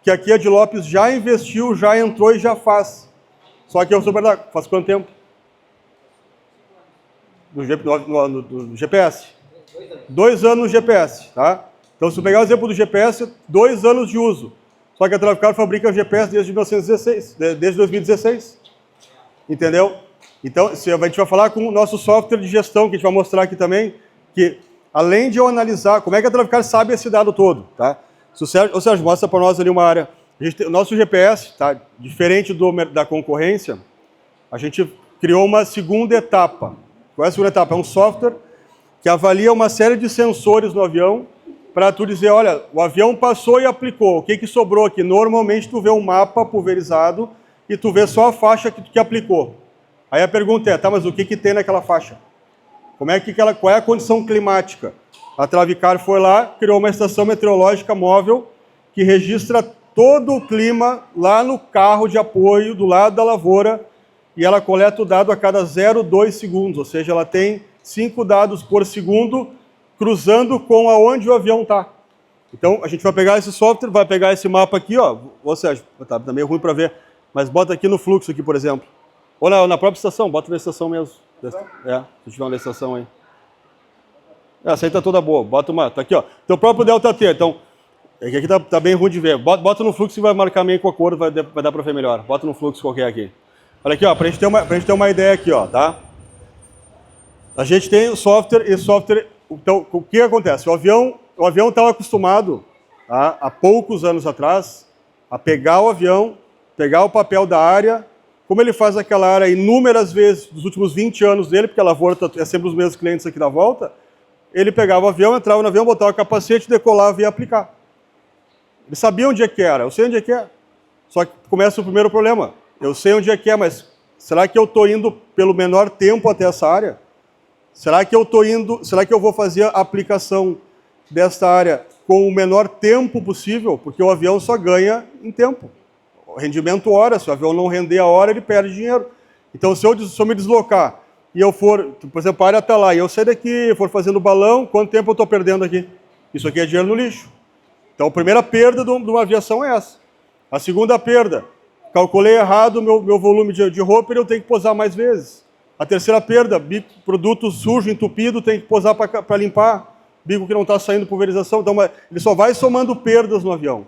que aqui a de Lopes já investiu, já entrou e já faz. Só que eu sou verdade, faz quanto tempo? No GPS. 2 anos no GPS, tá? Então, se eu pegar o exemplo do GPS, 2 anos de uso. Só que a Travicar fabrica GPS desde 1916, desde 2016. Entendeu? Então, a gente vai falar com o nosso software de gestão, que a gente vai mostrar aqui também, que além de eu analisar, como é que a Travicar sabe esse dado todo, tá? Ou Sérgio, mostra para nós ali uma área. O nosso GPS, tá? Diferente da concorrência, a gente criou uma segunda etapa. Qual é a segunda etapa? É um software que avalia uma série de sensores no avião para tu dizer, olha, o avião passou e aplicou, o que sobrou aqui? Normalmente tu vê um mapa pulverizado e tu vê só a faixa que aplicou. Aí a pergunta é, tá, mas o que tem naquela faixa? Qual é a condição climática? A Travicar foi lá, criou uma estação meteorológica móvel que registra todo o clima lá no carro de apoio do lado da lavoura e ela coleta o dado a cada 0,2 segundos, ou seja, ela tem 5 dados por segundo cruzando com aonde o avião está. Então, a gente vai pegar esse software, vai pegar esse mapa aqui, ó, ou seja, tá meio ruim para ver, mas bota aqui no fluxo aqui, por exemplo. Ou na própria estação, bota na estação mesmo. Se tiver uma estação aí. Essa aí tá toda boa, bota uma, tá aqui, ó. Então, o próprio ΔT, então, aqui tá bem ruim de ver. Bota no fluxo e vai marcar meio com a cor, vai dar para ver melhor. Bota no fluxo qualquer aqui. Olha aqui, ó, pra gente ter uma ideia aqui, ó, tá? A gente tem o software e software... Então, o que acontece? O avião estava acostumado, tá, há poucos anos atrás, a pegar o avião, pegar o papel da área, como ele faz aquela área inúmeras vezes nos últimos 20 anos dele, porque a lavoura é sempre os mesmos clientes aqui na volta, ele pegava o avião, entrava no avião, botava o capacete, decolava e ia aplicar. Ele sabia onde é que era, eu sei onde é que é. Só que começa o primeiro problema. Eu sei onde é que é, mas será que eu estou indo pelo menor tempo até essa área? Será que eu vou fazer a aplicação desta área com o menor tempo possível? Porque o avião só ganha em tempo. O rendimento hora, se o avião não render a hora, ele perde dinheiro. Então, se eu me deslocar e eu for, por exemplo, a área está lá, e eu sair daqui, for fazendo balão, quanto tempo eu estou perdendo aqui? Isso aqui é dinheiro no lixo. Então, a primeira perda de uma aviação é essa. A segunda perda, calculei errado o meu volume de roupa e eu tenho que posar mais vezes. A terceira perda, produto sujo, entupido, tem que posar para limpar, bico que não está saindo pulverização. Então, ele só vai somando perdas no avião.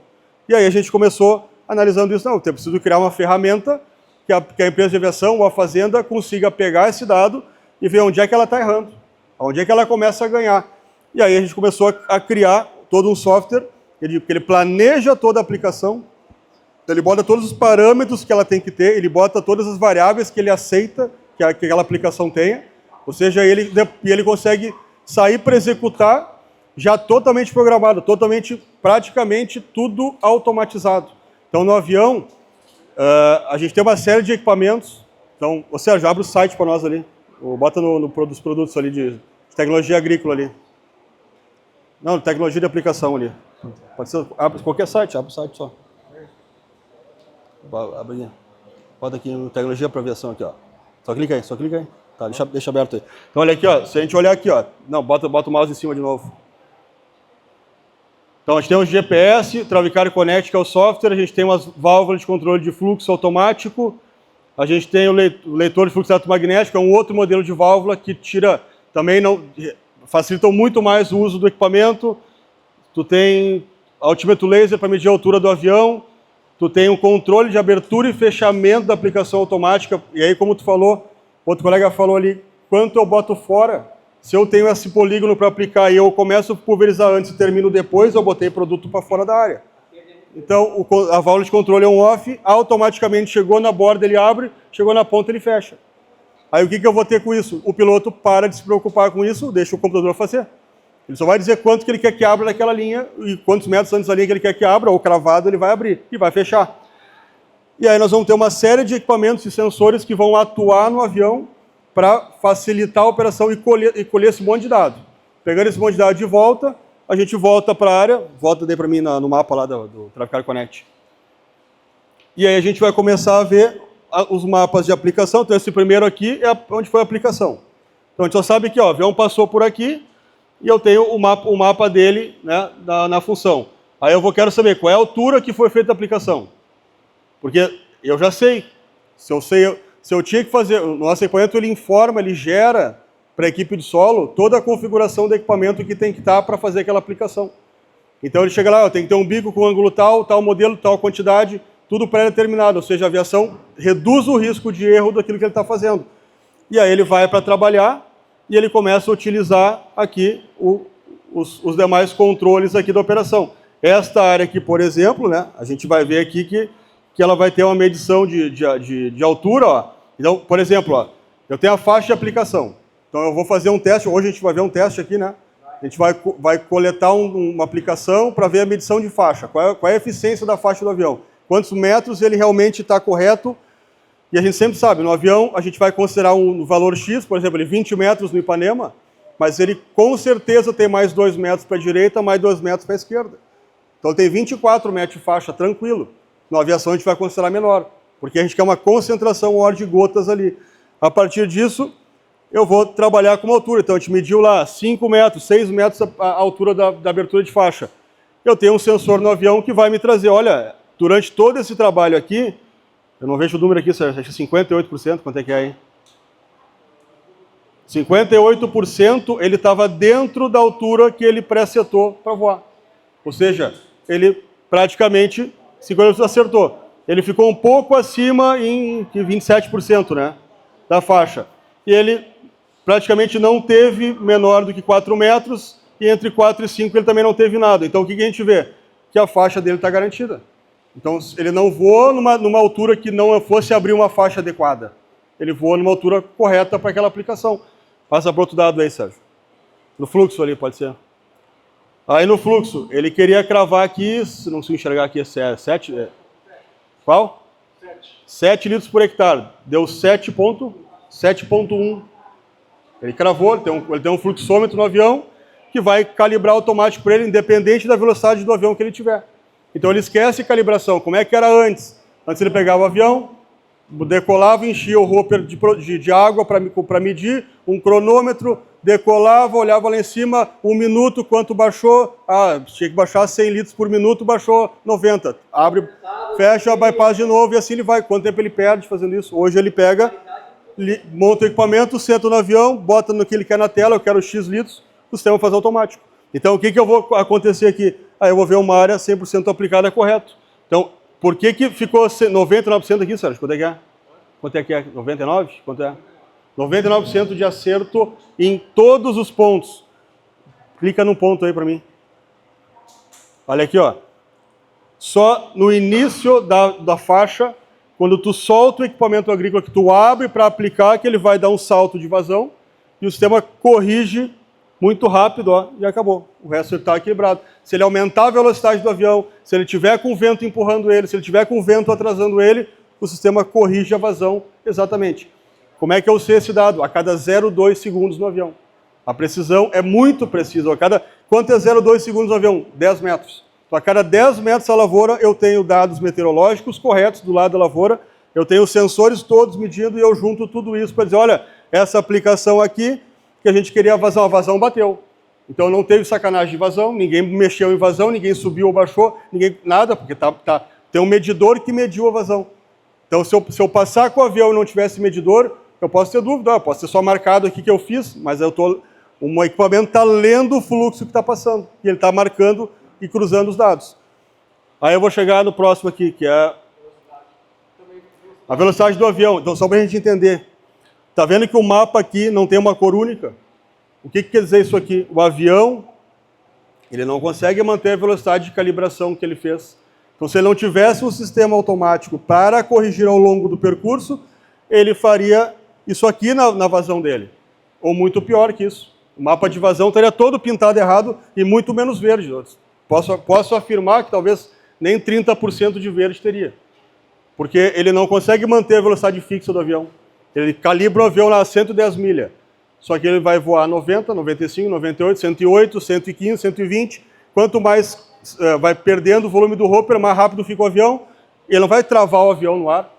E aí a gente começou analisando isso. Não, eu preciso criar uma ferramenta que a empresa de aviação ou a fazenda consiga pegar esse dado e ver onde é que ela está errando, onde é que ela começa a ganhar. E aí a gente começou a criar todo um software que ele planeja toda a aplicação, ele bota todos os parâmetros que ela tem que ter, ele bota todas as variáveis que ele aceita que aquela aplicação tenha, ou seja, ele consegue sair para executar já totalmente programado, praticamente tudo automatizado. Então, no avião, a gente tem uma série de equipamentos. Então, ou seja, abre o site para nós ali, ou bota dos produtos ali de tecnologia agrícola ali. Não, tecnologia de aplicação ali. Pode ser, abre qualquer site, abre o site só. Abre, bota aqui no tecnologia para aviação aqui, ó. Só clica aí. Tá, deixa aberto aí. Então olha aqui, ó. Se a gente olhar aqui, ó. Não, bota o mouse em cima de novo. Então a gente tem o GPS, Travicar Connect, que é o software, a gente tem umas válvulas de controle de fluxo automático, a gente tem o leitor de fluxo eletromagnético, é um outro modelo de válvula que facilita muito mais o uso do equipamento. Tu tem altímetro laser para medir a altura do avião, tu tem um controle de abertura e fechamento da aplicação automática, e aí como tu falou, outro colega falou ali, quanto eu boto fora, se eu tenho esse polígono para aplicar e eu começo a pulverizar antes e termino depois, eu botei produto para fora da área. Então, a válvula de controle é on-off, automaticamente chegou na borda, ele abre, chegou na ponta, ele fecha. Aí o que eu vou ter com isso? O piloto para de se preocupar com isso, deixa o computador fazer. Ele só vai dizer quanto que ele quer que abra naquela linha e quantos metros antes da linha que ele quer que abra, ou cravado, ele vai abrir e vai fechar. E aí nós vamos ter uma série de equipamentos e sensores que vão atuar no avião para facilitar a operação e colher esse monte de dados. Pegando esse monte de dados de volta, a gente volta para a área, volta daí para mim no mapa lá do Travicar Connect. E aí a gente vai começar a ver os mapas de aplicação. Então esse primeiro aqui é onde foi a aplicação. Então a gente só sabe que ó, o avião passou por aqui e eu tenho o mapa dele, né, na função. Aí quero saber qual é a altura que foi feita a aplicação. Porque eu já sei. Se eu tinha que fazer, o nosso equipamento ele informa, ele gera para a equipe de solo toda a configuração do equipamento que tem que estar para fazer aquela aplicação. Então ele chega lá, tem que ter um bico com ângulo tal modelo, tal quantidade, tudo pré-determinado, ou seja, a aviação reduz o risco de erro daquilo que ele está fazendo. E aí ele vai para trabalhar e ele começa a utilizar aqui os demais controles aqui da operação. Esta área aqui, por exemplo, né, a gente vai ver aqui que ela vai ter uma medição de altura. Ó. Então, por exemplo, ó, eu tenho a faixa de aplicação. Então eu vou fazer um teste, hoje a gente vai ver um teste aqui, né? A gente vai coletar uma aplicação para ver a medição de faixa, qual é a eficiência da faixa do avião, quantos metros ele realmente está correto. E a gente sempre sabe, no avião a gente vai considerar um valor X, por exemplo, 20 metros no Ipanema, mas ele com certeza tem mais 2 metros para a direita, mais 2 metros para a esquerda. Então tem 24 metros de faixa, tranquilo. Na aviação a gente vai considerar menor, porque a gente quer uma concentração maior de gotas ali. A partir disso, eu vou trabalhar com uma altura. Então a gente mediu lá 5 metros, 6 metros a altura da abertura de faixa. Eu tenho um sensor no avião que vai me trazer, olha, durante todo esse trabalho aqui, eu não vejo o número aqui, Sérgio, acho que 58%, quanto é que é aí? 58% ele estava dentro da altura que ele pré-setou para voar. Ou seja, ele praticamente 50% acertou. Ele ficou um pouco acima em 27%, né, da faixa. E ele praticamente não teve menor do que 4 metros, e entre 4 e 5 ele também não teve nada. Então o que a gente vê? Que a faixa dele está garantida. Então ele não voou numa altura que não fosse abrir uma faixa adequada. Ele voou numa altura correta para aquela aplicação. Passa para outro dado aí, Sérgio. No fluxo ali, pode ser. Aí no fluxo, ele queria cravar aqui, se não se enxergar aqui, 7... Qual? 7 litros por hectare. Deu 7,1. Ele cravou, ele tem um fluxômetro no avião que vai calibrar automático para ele, independente da velocidade do avião que ele tiver. Então ele esquece calibração. Como é que era antes? Antes ele pegava o avião, decolava, enchia o hopper de água para medir, um cronômetro, decolava, olhava lá em cima, 1 minuto, quanto baixou? Tinha que baixar 100 litros por minuto, baixou 90. Abre, fecha, bypass de novo e assim ele vai. Quanto tempo ele perde fazendo isso? Hoje ele pega, monta o equipamento, senta no avião, bota no que ele quer na tela, eu quero X litros, o sistema faz automático. Então o que eu vou acontecer aqui? Eu vou ver uma área 100% aplicada correto. Então, por que ficou 99% aqui, Sérgio? Quanto é que é? Quanto é que é? 99%? Quanto é? 99% de acerto em todos os pontos. Clica num ponto aí para mim. Olha aqui, ó. Só no início da faixa, quando tu solta o equipamento agrícola que tu abre para aplicar, que ele vai dar um salto de vazão e o sistema corrige muito rápido, ó, e acabou. O resto está equilibrado. Se ele aumentar a velocidade do avião, se ele tiver com o vento empurrando ele, se ele tiver com o vento atrasando ele, o sistema corrige a vazão exatamente. Como é que eu sei esse dado? A cada 0,2 segundos no avião. A precisão é muito precisa. Quanto é 0,2 segundos no avião? 10 metros. Então, a cada 10 metros da lavoura, eu tenho dados meteorológicos corretos do lado da lavoura, eu tenho os sensores todos medindo e eu junto tudo isso para dizer, olha, essa aplicação aqui, que a gente queria vazar, a vazão bateu. Então não teve sacanagem de vazão, ninguém mexeu em vazão, ninguém subiu ou baixou, nada, porque tem um medidor que mediu a vazão. Então se eu passar com o avião e não tivesse medidor, eu posso ter dúvida, eu posso ter só marcado aqui que eu fiz, mas o equipamento está lendo o fluxo que está passando, e ele está marcando e cruzando os dados. Aí eu vou chegar no próximo aqui, que é a velocidade do avião. Então só para a gente entender. Está vendo que o mapa aqui não tem uma cor única? O que quer dizer isso aqui? O avião, ele não consegue manter a velocidade de calibração que ele fez. Então, se ele não tivesse um sistema automático para corrigir ao longo do percurso, ele faria isso aqui na vazão dele. Ou muito pior que isso. O mapa de vazão estaria todo pintado errado e muito menos verde. Posso afirmar que talvez nem 30% de verde teria. Porque ele não consegue manter a velocidade fixa do avião. Ele calibra o avião a 110 milhas. Só que ele vai voar 90, 95, 98, 108, 115, 120. Quanto mais vai perdendo o volume do rotor, mais rápido fica o avião. Ele não vai travar o avião no ar.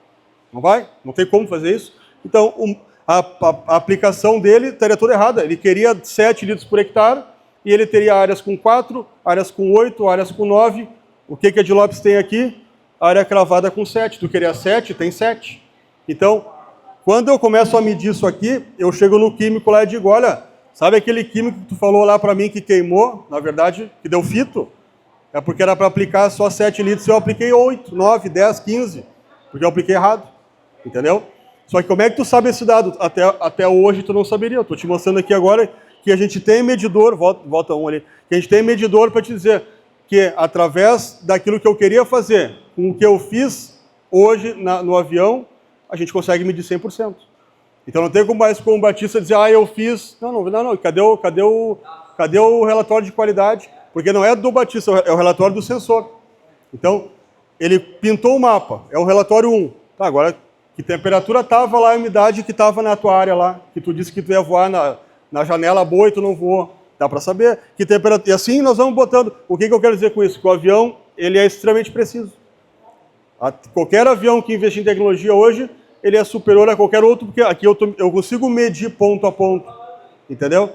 Não vai? Não tem como fazer isso. Então, a aplicação dele estaria toda errada. Ele queria 7 litros por hectare e ele teria áreas com 4, áreas com 8, áreas com 9. O que a Edilopes tem aqui? Área cravada com 7. Tu queria 7, tem 7. Então, quando eu começo a medir isso aqui, eu chego no químico lá e digo, olha, sabe aquele químico que tu falou lá para mim que queimou, na verdade, que deu fito? É porque era para aplicar só 7 litros, eu apliquei 8, 9, 10, 15, porque eu apliquei errado, entendeu? Só que como é que tu sabe esse dado? Até hoje tu não saberia. Eu estou te mostrando aqui agora que a gente tem medidor, volta um ali, que a gente tem medidor para te dizer que através daquilo que eu queria fazer, com o que eu fiz hoje no avião, a gente consegue medir 100%. Então não tem como mais como o Batista dizer, eu fiz... Não, cadê o relatório de qualidade? Porque não é do Batista, é o relatório do sensor. Então, ele pintou o mapa, é o relatório 1. Tá, agora, que temperatura estava lá a umidade que estava na tua área lá, que tu disse que tu ia voar na janela boa e tu não voou. Dá para saber que temperatura... E assim nós vamos botando... O que eu quero dizer com isso? Que o avião, ele é extremamente preciso. Qualquer avião que investe em tecnologia hoje, ele é superior a qualquer outro, porque aqui eu consigo medir ponto a ponto, entendeu?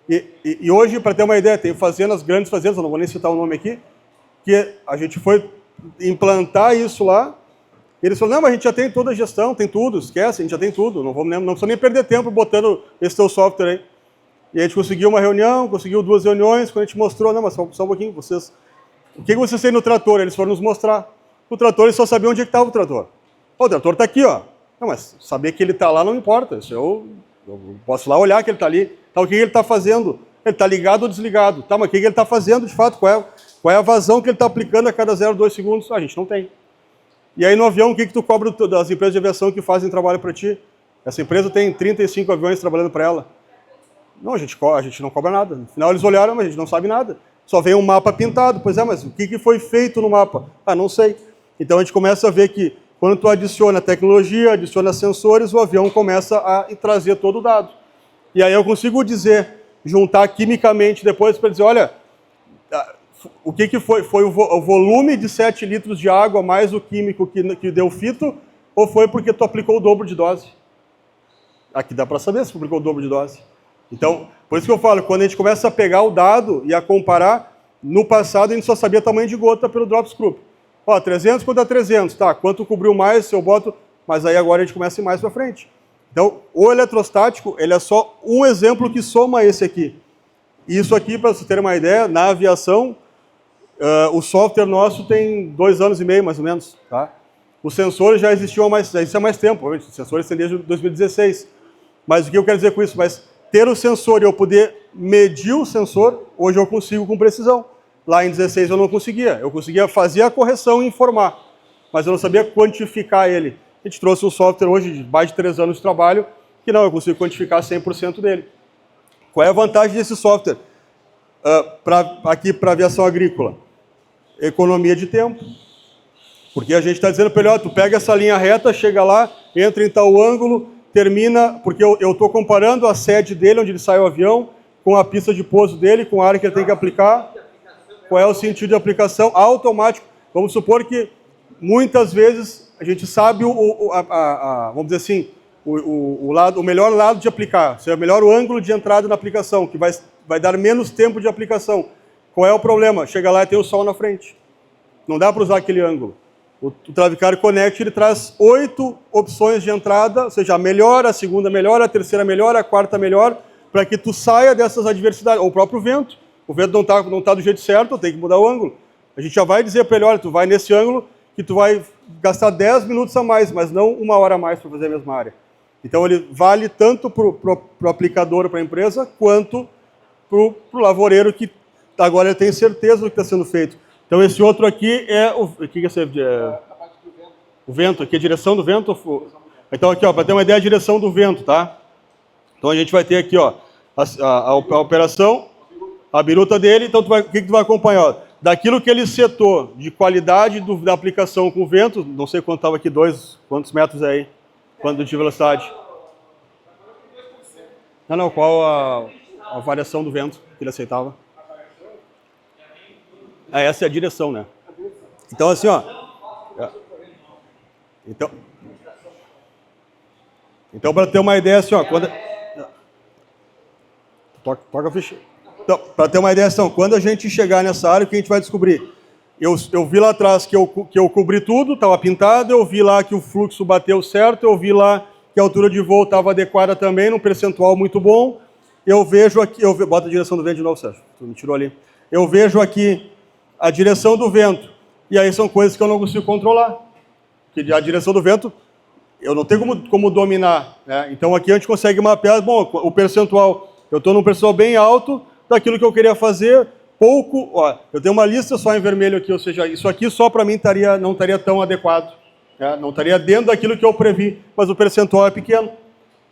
E hoje, para ter uma ideia, tem fazendas, grandes fazendas, eu não vou nem citar o nome aqui, que a gente foi implantar isso lá, e eles falaram, não, mas a gente já tem toda a gestão, tem tudo, esquece, a gente já tem tudo, não precisa nem perder tempo botando esse teu software aí. E a gente conseguiu uma reunião, conseguiu 2 reuniões, quando a gente mostrou, não, mas só um pouquinho, o que vocês têm no trator? Eles foram nos mostrar. O trator, eles só sabiam onde é que estava o trator. O trator está aqui, ó. Não, mas saber que ele está lá não importa. Isso eu posso lá olhar que ele está ali. Tá, o que ele está fazendo? Ele está ligado ou desligado? Tá, mas o que ele está fazendo de fato? Qual é a vazão que ele está aplicando a cada 0,2 segundos? A gente não tem. E aí no avião, o que tu cobra das empresas de aviação que fazem trabalho para ti? Essa empresa tem 35 aviões trabalhando para ela. Não, a gente não cobra nada. No final eles olharam, mas a gente não sabe nada. Só vem um mapa pintado. Pois é, mas o que foi feito no mapa? Não sei. Então a gente começa a ver que quando tu adiciona tecnologia, adiciona sensores, o avião começa a trazer todo o dado. E aí eu consigo juntar quimicamente depois para dizer, olha, o que foi? Foi o volume de 7 litros de água mais o químico que deu fito, ou foi porque tu aplicou o dobro de dose? Aqui dá para saber se tu aplicou o dobro de dose. Então, por isso que eu falo, quando a gente começa a pegar o dado e a comparar, no passado a gente só sabia tamanho de gota pelo drop screw. 300 contra 300, tá, quanto cobriu mais se eu boto, mas aí agora a gente começa a ir mais para frente. Então, o eletrostático, ele é só um exemplo que soma esse aqui. E isso aqui, para vocês terem uma ideia, na aviação, o software nosso tem 2 anos e meio, mais ou menos. Tá? Os sensores já existiam há mais tempo, os sensores têm desde 2016. Mas o que eu quero dizer com isso? Mas ter o sensor e eu poder medir o sensor, hoje eu consigo com precisão. Lá em 16 eu não conseguia. Eu conseguia fazer a correção e informar, mas eu não sabia quantificar ele. A gente trouxe um software hoje de mais de 3 anos de trabalho, que não, eu consigo quantificar 100% dele. Qual é a vantagem desse software aqui para aviação agrícola? Economia de tempo. Porque a gente está dizendo para ele, ó, tu pega essa linha reta, chega lá, entra em tal ângulo, termina, porque eu estou comparando a sede dele, onde ele sai o avião, com a pista de pouso dele, com a área que ele tem que aplicar, qual é o sentido de aplicação, automático. Vamos supor que muitas vezes a gente sabe, vamos dizer assim, o melhor lado de aplicar, ou seja, o melhor ângulo de entrada na aplicação, que vai dar menos tempo de aplicação. Qual é o problema? Chega lá e tem o sol na frente. Não dá para usar aquele ângulo. O Travicar Connect ele traz 8 opções de entrada, ou seja, a melhor, a segunda melhor, a terceira melhor, a quarta melhor, para que tu saia dessas adversidades. Ou o próprio vento. O vento não tá do jeito certo, tem que mudar o ângulo. A gente já vai dizer para ele, olha, tu vai nesse ângulo que tu vai gastar 10 minutos a mais, mas não 1 hora a mais para fazer a mesma área. Então ele vale tanto para o aplicador, para a empresa, quanto para o lavoureiro que agora ele tem certeza do que está sendo feito. Então esse outro aqui é o que é esse? O vento, aqui a direção do vento. Então aqui, ó, para ter uma ideia, a direção do vento, tá? Então a gente vai ter aqui, ó, a operação, a biruta dele. Então o que tu vai acompanhar? Ó, daquilo que ele setou de qualidade da aplicação com o vento, não sei quanto estava aqui, quantos metros é aí? Quanto de velocidade? Não, qual a variação do vento que ele aceitava? Essa é a direção, né? Então, assim, ó. Então para ter uma ideia, assim, ó. Toca a ficha. Então, para ter uma ideia, assim, quando a gente chegar nessa área, o que a gente vai descobrir? Eu vi lá atrás que eu cobri tudo, estava pintado, eu vi lá que o fluxo bateu certo, eu vi lá que a altura de voo estava adequada também, num percentual muito bom. Eu vejo aqui, bota a direção do vento de novo, Sérgio, tu me tirou ali. Eu vejo aqui a direção do vento, e aí são coisas que eu não consigo controlar. Porque a direção do vento, eu não tenho como dominar, né? Então aqui a gente consegue mapear, bom, o percentual, eu estou num percentual bem alto daquilo que eu queria fazer, pouco, ó, eu tenho uma lista só em vermelho aqui, ou seja, isso aqui só para mim não estaria tão adequado, né? Não estaria dentro daquilo que eu previ, mas o percentual é pequeno.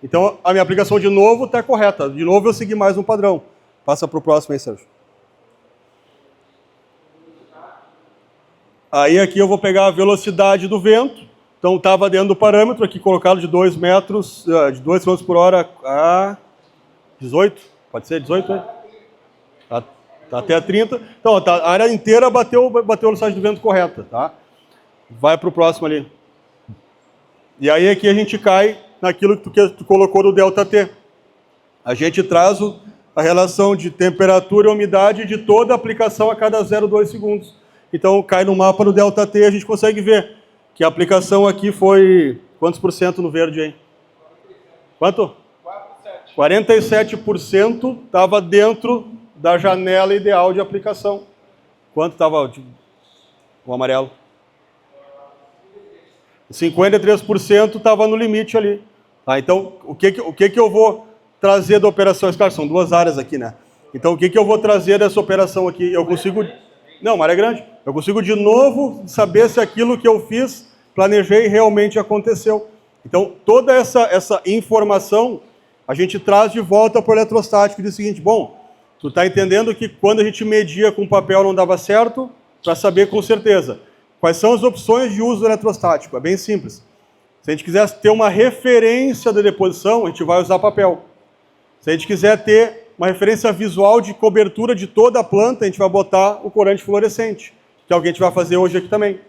Então a minha aplicação de novo está correta, de novo eu segui mais um padrão. Passa para o próximo aí, Sérgio. Aí aqui eu vou pegar a velocidade do vento, então estava dentro do parâmetro, aqui colocado de 2 metros, de 2 km por hora a 18, pode ser 18, né? Tá até a 30. Então, a área inteira bateu a velocidade do vento correta, tá? Vai para o próximo ali. E aí aqui a gente cai naquilo que tu colocou do ΔT. A gente traz a relação de temperatura e umidade de toda a aplicação a cada 0,2 segundos. Então, cai no mapa do ΔT e a gente consegue ver que a aplicação aqui foi... Quantos por cento no verde aí? Quanto? 47% estava dentro da janela ideal de aplicação. Quanto estava o amarelo? 53% estava no limite ali. Tá, então, o que eu vou trazer da operação? Claro, são 2 áreas aqui, né? Então, o que eu vou trazer dessa operação aqui? Eu consigo... Não, uma área grande. Eu consigo de novo saber se aquilo que eu fiz, planejei, realmente aconteceu. Então, toda essa informação a gente traz de volta para o eletrostático e diz o seguinte, bom, tu está entendendo que quando a gente media com papel não dava certo, para saber com certeza. Quais são as opções de uso do eletrostático? É bem simples. Se a gente quiser ter uma referência da deposição, a gente vai usar papel. Se a gente quiser ter uma referência visual de cobertura de toda a planta, a gente vai botar o corante fluorescente, que é o que a gente vai fazer hoje aqui também.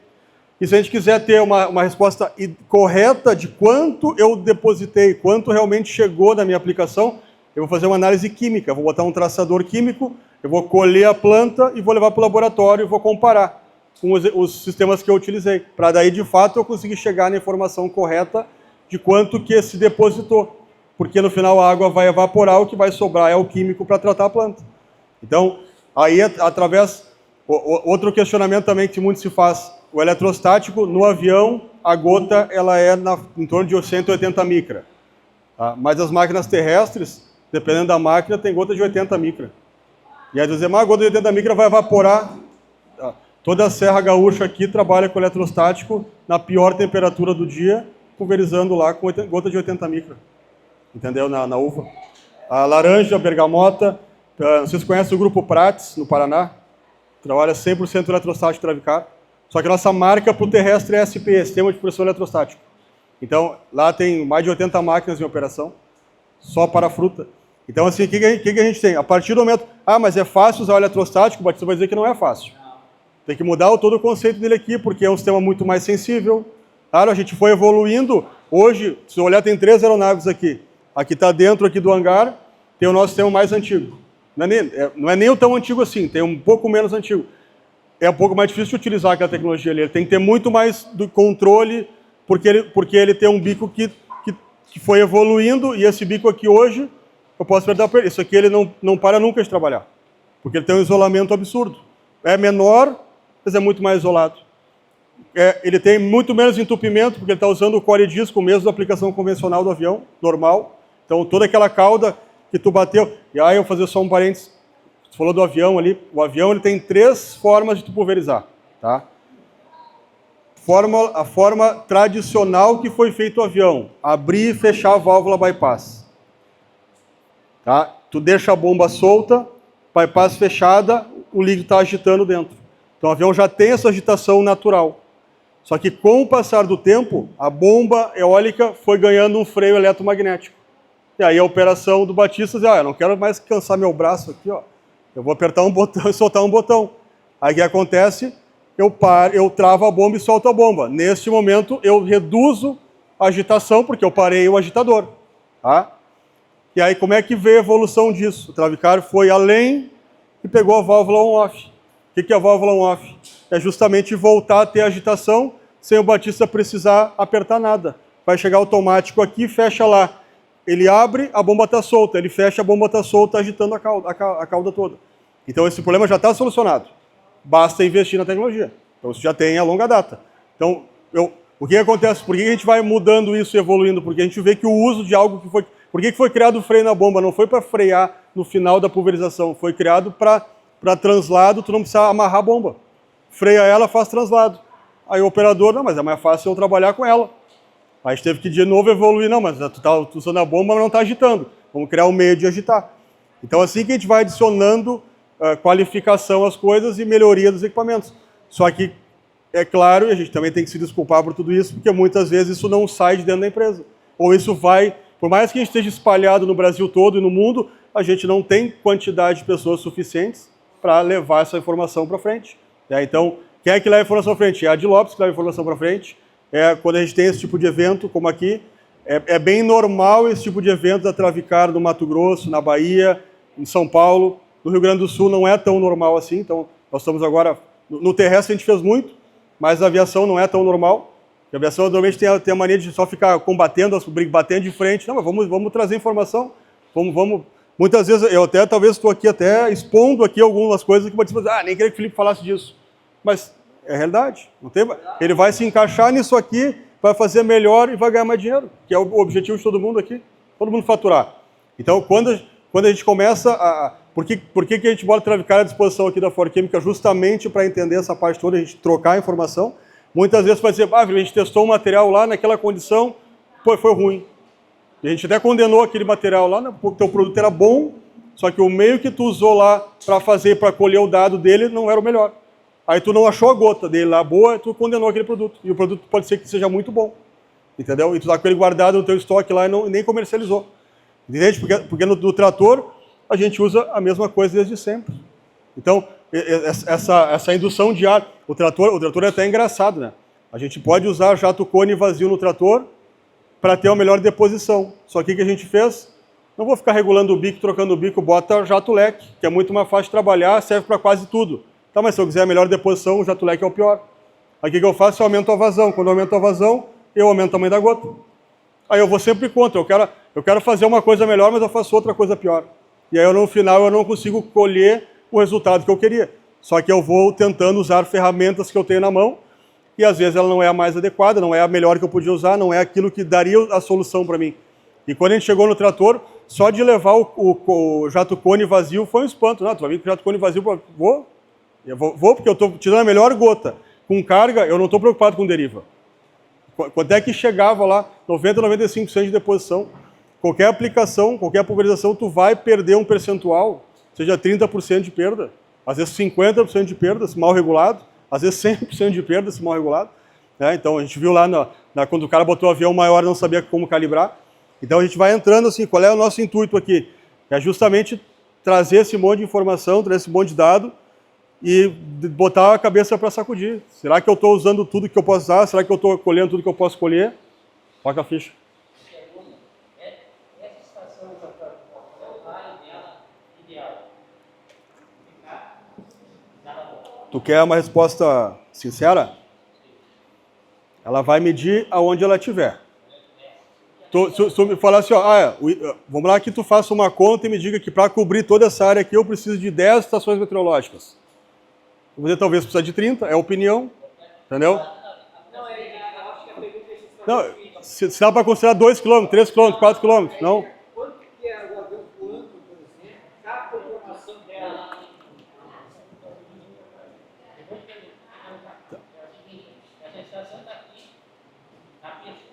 E se a gente quiser ter uma resposta correta de quanto eu depositei, quanto realmente chegou da minha aplicação, eu vou fazer uma análise química, vou botar um traçador químico, eu vou colher a planta e vou levar para o laboratório e vou comparar com os sistemas que eu utilizei, para daí, de fato, eu conseguir chegar na informação correta de quanto que se depositou. Porque no final a água vai evaporar, o que vai sobrar é o químico para tratar a planta. Então, aí através... Outro questionamento também que muito se faz, o eletrostático no avião, a gota ela é em torno de 180 micra. Tá? Mas as máquinas terrestres, dependendo da máquina, tem gota de 80 micra. E aí dizer, mas a gota de 80 micra vai evaporar. Tá? Toda a Serra Gaúcha aqui trabalha com eletrostático na pior temperatura do dia, pulverizando lá com gota de 80 micra. Entendeu? Na uva. a laranja, a bergamota. Vocês conhecem o Grupo Prates, no Paraná? Trabalha 100% eletrostático Travicar. Só que a nossa marca para o terrestre é SP, Sistema de Pressão Eletrostático. Então, lá tem mais de 80 máquinas em operação, só para fruta. Então, assim, o que a gente tem? A partir do momento... mas é fácil usar o eletrostático? O Batista vai dizer que não é fácil. Tem que mudar todo o conceito dele aqui, porque é um sistema muito mais sensível. Claro, a gente foi evoluindo. Hoje, se você olhar, tem 3 aeronaves aqui. Aqui está dentro aqui do hangar, tem o nosso sistema mais antigo. Não é nem o tão antigo assim, tem um pouco menos antigo. É um pouco mais difícil de utilizar aquela tecnologia ali. Ele tem que ter muito mais do controle, porque ele tem um bico que foi evoluindo, e esse bico aqui hoje, eu posso perder para ele. Isso aqui ele não para nunca de trabalhar, porque ele tem um isolamento absurdo. É menor, mas é muito mais isolado. Ele tem muito menos entupimento, porque ele está usando o core disco mesmo da aplicação convencional do avião, normal. Então, toda aquela cauda que tu bateu... E aí, eu vou fazer só um parênteses. Você falou do avião ali. O avião ele tem 3 formas de tu pulverizar. Tá? A forma tradicional que foi feito o avião. Abrir e fechar a válvula bypass. Tá? Tu deixa a bomba solta, bypass fechada, o líquido está agitando dentro. Então o avião já tem essa agitação natural. Só que com o passar do tempo, a bomba eólica foi ganhando um freio eletromagnético. E aí a operação do Batista diz, eu não quero mais cansar meu braço aqui, ó. Eu vou apertar um botão e soltar um botão. Aí o que acontece? Eu travo a bomba e solto a bomba. Neste momento eu reduzo a agitação, porque eu parei o agitador. Tá? E aí como é que veio a evolução disso? O Travicar foi além e pegou a válvula on-off. O que é a válvula on-off? É justamente voltar a ter agitação sem o Batista precisar apertar nada. Vai chegar automático aqui, fecha lá. Ele abre, a bomba está solta. Ele fecha, a bomba está solta, agitando a cauda toda. Então esse problema já está solucionado. Basta investir na tecnologia. Então isso já tem a longa data. Então, o que acontece? Por que a gente vai mudando isso e evoluindo? Porque a gente vê que o uso de algo que foi... Por que foi criado o freio na bomba? Não foi para frear no final da pulverização. Foi criado para translado, tu não precisa amarrar a bomba. Freia ela, faz translado. Aí o operador, não, mas é mais fácil eu trabalhar com ela. Aí a gente teve que de novo evoluir, não, mas tu tá usando a bomba, mas não está agitando. Vamos criar um meio de agitar. Então assim que a gente vai adicionando qualificação às coisas e melhoria dos equipamentos. Só que, é claro, e a gente também tem que se desculpar por tudo isso, porque muitas vezes isso não sai de dentro da empresa. Ou isso vai, por mais que a gente esteja espalhado no Brasil todo e no mundo, a gente não tem quantidade de pessoas suficientes para levar essa informação para frente. Então, quem é que leva a informação para frente? É a de Lopes que leva a informação para frente. Quando a gente tem esse tipo de evento, como aqui, é bem normal esse tipo de evento da Travicar no Mato Grosso, na Bahia, em São Paulo. No Rio Grande do Sul não é tão normal assim, então nós estamos agora... No terrestre a gente fez muito, mas a aviação não é tão normal. A aviação normalmente tem a mania de só ficar combatendo, batendo de frente. Não, mas vamos trazer informação. Vamos. Muitas vezes, eu até talvez estou aqui até expondo aqui algumas coisas que pode dizer, nem queria que o Felipe falasse disso. Mas é realidade. Ele vai se encaixar nisso aqui, vai fazer melhor e vai ganhar mais dinheiro, que é o objetivo de todo mundo aqui, todo mundo faturar. Então, quando a gente começa a... Por que a gente bota Travicar à disposição aqui da Ford Química? Justamente para entender essa parte toda, a gente trocar a informação. Muitas vezes vai dizer, a gente testou um material lá naquela condição, foi ruim. E a gente até condenou aquele material lá, porque o teu produto era bom, só que o meio que tu usou lá para fazer, para colher o dado dele, não era o melhor. Aí tu não achou a gota dele lá boa, e tu condenou aquele produto. E o produto pode ser que seja muito bom. Entendeu? E tu tá com ele guardado no teu estoque lá e nem comercializou. Entende? Porque no trator a gente usa a mesma coisa desde sempre. Então, essa indução de ar... O trator é até engraçado, né? A gente pode usar jato cone vazio no trator para ter uma melhor deposição. Só que o que a gente fez? Não vou ficar regulando o bico, trocando o bico, bota jato leque, que é muito mais fácil de trabalhar, serve para quase tudo. Tá, mas se eu quiser a melhor deposição, o jato leque é o pior. Aí o que eu faço? Eu aumento a vazão. Quando eu aumento a vazão, eu aumento o tamanho da gota. Aí eu vou sempre contra. Eu quero fazer uma coisa melhor, mas eu faço outra coisa pior. E aí no final eu não consigo colher o resultado que eu queria. Só que eu vou tentando usar ferramentas que eu tenho na mão, e às vezes ela não é a mais adequada, não é a melhor que eu podia usar, não é aquilo que daria a solução para mim. E quando a gente chegou no trator, só de levar o jato cone vazio foi um espanto. Não, tu vai vir com o jato cone vazio? Eu vou porque eu estou tirando a melhor gota. Com carga, eu não estou preocupado com deriva. Quanto é que chegava lá? 90, 95% de deposição. qualquer aplicação, qualquer pulverização, tu vai perder um percentual, seja 30% de perda, às vezes 50% de perda, se mal regulado, às vezes 100% de perda, se mal regulado. Né? Então, a gente viu lá, quando o cara botou o avião maior, não sabia como calibrar. Então, a gente vai entrando assim, qual é o nosso intuito aqui? É justamente trazer esse monte de informação, trazer esse monte de dado e botar a cabeça para sacudir. Será que eu estou usando tudo que eu posso usar? Será que eu estou colhendo tudo que eu posso colher? Toca a ficha. Essa estação da área dela ideal. Tu quer uma resposta sincera? Ela vai medir aonde ela estiver. Se tu me falar assim, ó, vamos lá que tu faça uma conta e me diga que para cobrir toda essa área aqui eu preciso de 10 estações meteorológicas. Você talvez precisa de 30, é opinião, entendeu? Não, se dá para considerar 2 km, 3 km, 4 km, não? Quanto que é o avião voando, por exemplo, cada programação dela? Essa estação está aqui, na pista.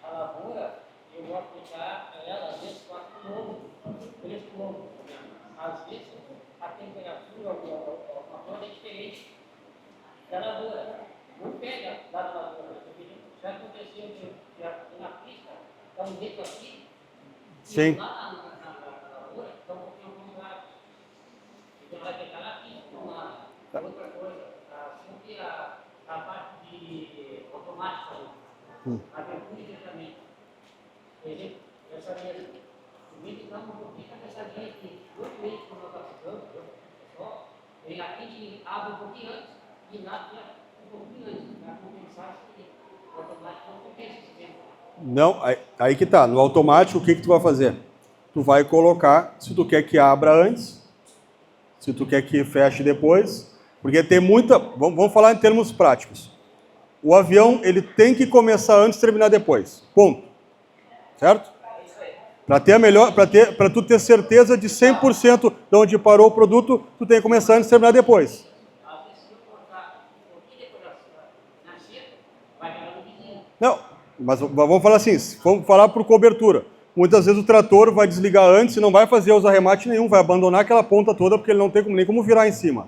A lavoura, eu vou aplicar ela às vezes 4 km, 3 km. Às vezes a temperatura, a planta é diferente da lavoura. Não pega lá da lavoura. Já aconteceu de na pista, dá um jeito aqui, Sim. e lá na lavoura, dá um pouquinho ao contrário. Então vai pegar na pista, outra coisa, assim que a parte de automática, abertura e fechamento. Por exemplo, essa linha aqui, o vídeo está um pouquinho essa linha aqui, 2 meses que nós estamos ficando, pessoal, ele aqui abre um pouquinho antes e lá um pouquinho antes, para compensar esse o automático não compensa esse tempo. Não, aí que tá. No automático, o que tu vai fazer? Tu vai colocar, se tu quer que abra antes, se tu quer que feche depois, porque tem muita... Vamos falar em termos práticos. O avião, ele tem que começar antes e terminar depois. Ponto. Certo? Para tu ter certeza de 100% de onde parou o produto, tu tem que começar antes e terminar depois. Não, mas vamos falar assim, vamos falar por cobertura. Muitas vezes o trator vai desligar antes e não vai fazer os arremates nenhum, vai abandonar aquela ponta toda porque ele não tem nem como virar em cima.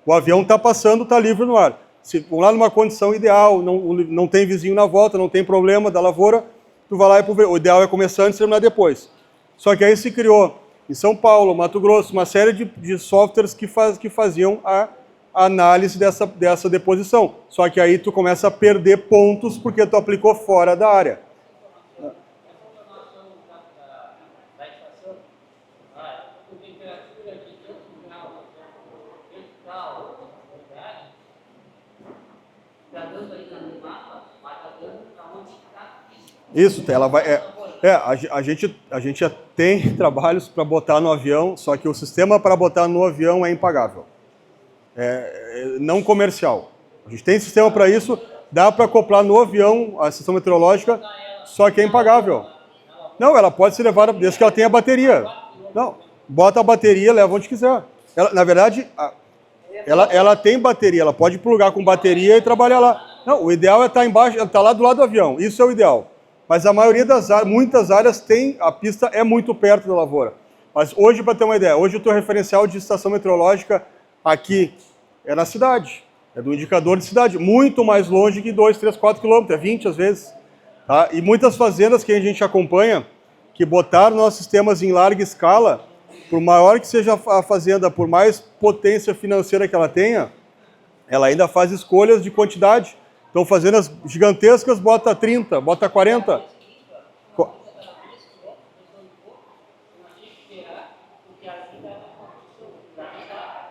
O avião está passando, está livre no ar. Se vamos lá numa condição ideal, não tem vizinho na volta, não tem problema da lavoura, tu vai lá e o ideal é começar antes e terminar depois. Só que aí se criou em São Paulo, Mato Grosso, uma série de softwares que faziam a análise dessa deposição. Só que aí tu começa a perder pontos porque tu aplicou fora da área. Isso, ela vai... a gente já tem trabalhos para botar no avião, só que o sistema para botar no avião é impagável. Não comercial. A gente tem sistema para isso, dá para acoplar no avião a estação meteorológica, só que é impagável. Não, ela pode ser levada desde que ela tenha bateria. Não, bota a bateria, leva onde quiser. Na verdade, ela tem bateria, ela pode plugar com bateria e trabalhar lá. Não, o ideal é estar embaixo, estar lá do lado do avião, isso é o ideal. Mas a maioria das áreas, muitas áreas a pista é muito perto da lavoura. Mas hoje, para ter uma ideia, hoje o teu referencial de estação meteorológica aqui é na cidade, é do indicador de cidade, muito mais longe que 2, 3, 4 quilômetros, é 20 às vezes. Tá? E muitas fazendas que a gente acompanha, que botaram nossos sistemas em larga escala, por maior que seja a fazenda, por mais potência financeira que ela tenha, ela ainda faz escolhas de quantidade. Então, fazendas gigantescas, bota 30, bota 40.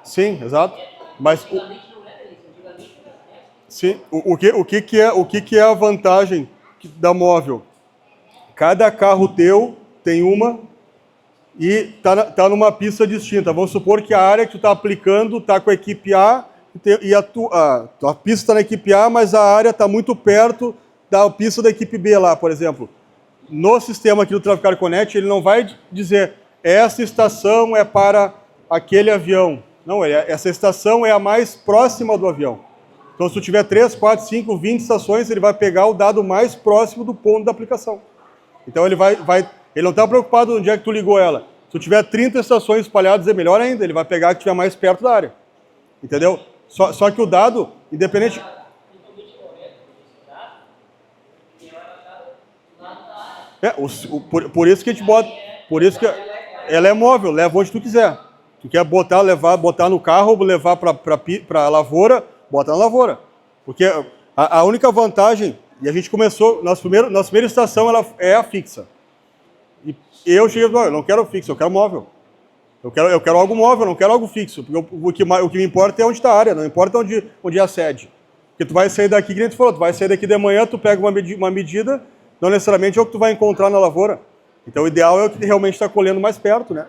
Sim, exato. Mas sim, o que é a vantagem da móvel? Cada carro teu tem uma e tá numa pista distinta. Vamos supor que a área que tu está aplicando está com a equipe A e a pista está na equipe A, mas a área está muito perto da pista da equipe B lá, por exemplo. No sistema aqui do Travicar Connect, ele não vai dizer essa estação é para aquele avião. Não, essa estação é a mais próxima do avião. Então, se tu tiver 3, 4, 5, 20 estações, ele vai pegar o dado mais próximo do ponto da aplicação. Então, ele vai Ele não está preocupado onde é que tu ligou ela. Se tu tiver 30 estações espalhadas, é melhor ainda. Ele vai pegar a que estiver mais perto da área. Entendeu? Só que o dado, independente... Por isso que a gente bota... Por isso que ela é móvel, leva onde tu quiser. Tu quer botar no carro, levar para a lavoura, bota na lavoura. Porque a única vantagem, e a gente começou, nossa primeira estação ela é a fixa. E eu cheguei e falei, eu não quero fixo, eu quero móvel. Eu quero algo móvel, não quero algo fixo. Porque o que me importa é onde está a área, não importa onde é a sede. Porque tu vai sair daqui, que nem tu falou, tu vai sair daqui de manhã, tu pega uma medida, não necessariamente é o que tu vai encontrar na lavoura. Então o ideal é o que realmente está colhendo mais perto, né?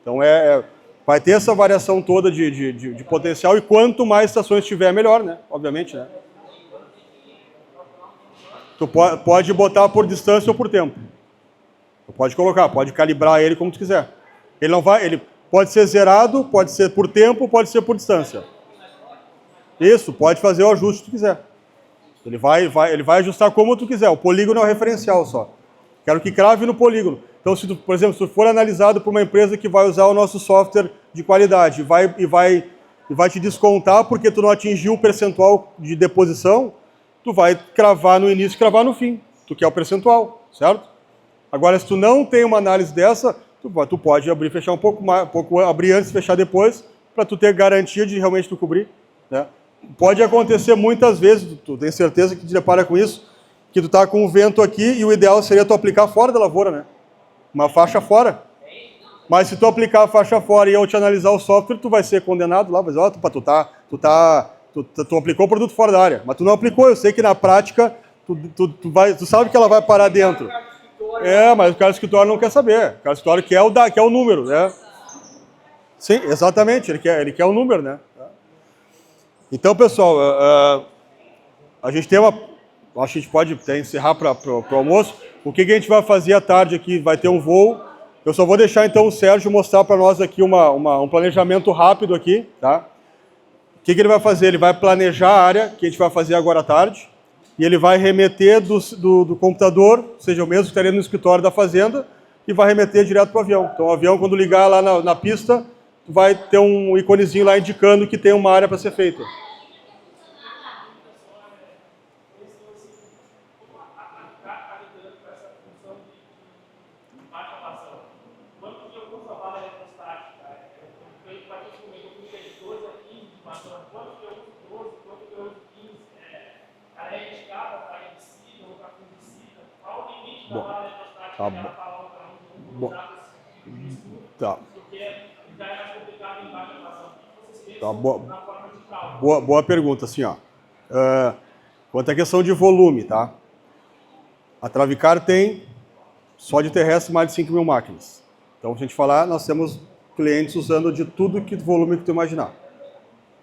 Então vai ter essa variação toda de potencial e quanto mais estações tiver, melhor, né? Obviamente, né? Tu pode botar por distância ou por tempo. Tu pode colocar, pode calibrar ele como tu quiser. Ele pode ser zerado, pode ser por tempo, pode ser por distância. Isso, pode fazer o ajuste que tu quiser. Ele vai ajustar como tu quiser. O polígono é o referencial só. Quero que crave no polígono. Então, por exemplo, se tu for analisado por uma empresa que vai usar o nosso software de qualidade e vai te descontar porque tu não atingiu o percentual de deposição, tu vai cravar no início e cravar no fim. Tu quer o percentual, certo? Agora, se tu não tem uma análise dessa, tu pode abrir e fechar um pouco mais, abrir antes e fechar depois, para tu ter garantia de realmente tu cobrir, né? Pode acontecer muitas vezes, tu tem certeza que te depara com isso, que tu tá com o vento aqui e o ideal seria tu aplicar fora da lavoura, né? Uma faixa fora. Mas se tu aplicar a faixa fora e eu te analisar o software, tu vai ser condenado lá, mas ó, tu aplicou o produto fora da área, mas tu não aplicou, eu sei que na prática tu sabe que ela vai parar dentro. Mas o cara do escritório não quer saber. O cara do escritório quer o número, né? Sim, exatamente, ele quer o número, né? Então, pessoal, a gente tem acho que a gente pode até encerrar para o almoço. O que a gente vai fazer à tarde aqui? Vai ter um voo. Eu só vou deixar então o Sérgio mostrar para nós aqui um planejamento rápido aqui, tá? O que ele vai fazer? Ele vai planejar a área que a gente vai fazer agora à tarde e ele vai remeter do computador, seja o mesmo que estaria no escritório da fazenda, e vai remeter direto para o avião. Então o avião, quando ligar lá na pista, vai ter um iconezinho lá indicando que tem uma área para ser feita. Boa pergunta, assim, ó. Quanto à questão de volume, tá? A Travicar tem, só de terrestre, mais de 5 mil máquinas. Então, se a gente falar, nós temos clientes usando de tudo que volume que tu imaginar.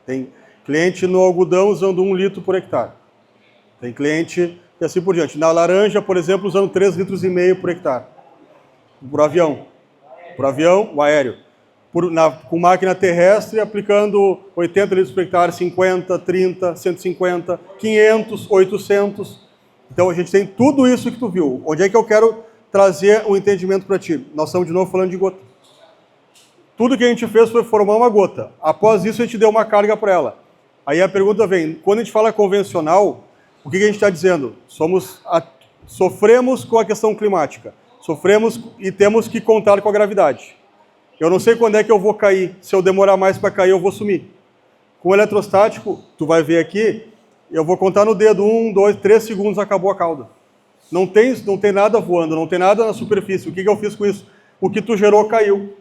Tem cliente no algodão usando 1 litro por hectare. Tem cliente e assim por diante. Na laranja, por exemplo, usando 3,5 litros por hectare. Por avião. Por avião, o aéreo. Com máquina terrestre, aplicando 80 litros por hectare, 50, 30, 150, 500, 800. Então, a gente tem tudo isso que tu viu. Onde é que eu quero trazer o entendimento para ti? Nós estamos de novo falando de gota. Tudo que a gente fez foi formar uma gota. Após isso, a gente deu uma carga para ela. Aí a pergunta vem, quando a gente fala convencional, o que a gente está dizendo? Sofremos com a questão climática. Sofremos e temos que contar com a gravidade. Eu não sei quando é que eu vou cair. Se eu demorar mais para cair, eu vou sumir. Com o eletrostático, tu vai ver aqui, eu vou contar no dedo, 1, 2, 3 segundos, acabou a cauda. Não tem nada voando, não tem nada na superfície. O que eu fiz com isso? O que tu gerou caiu.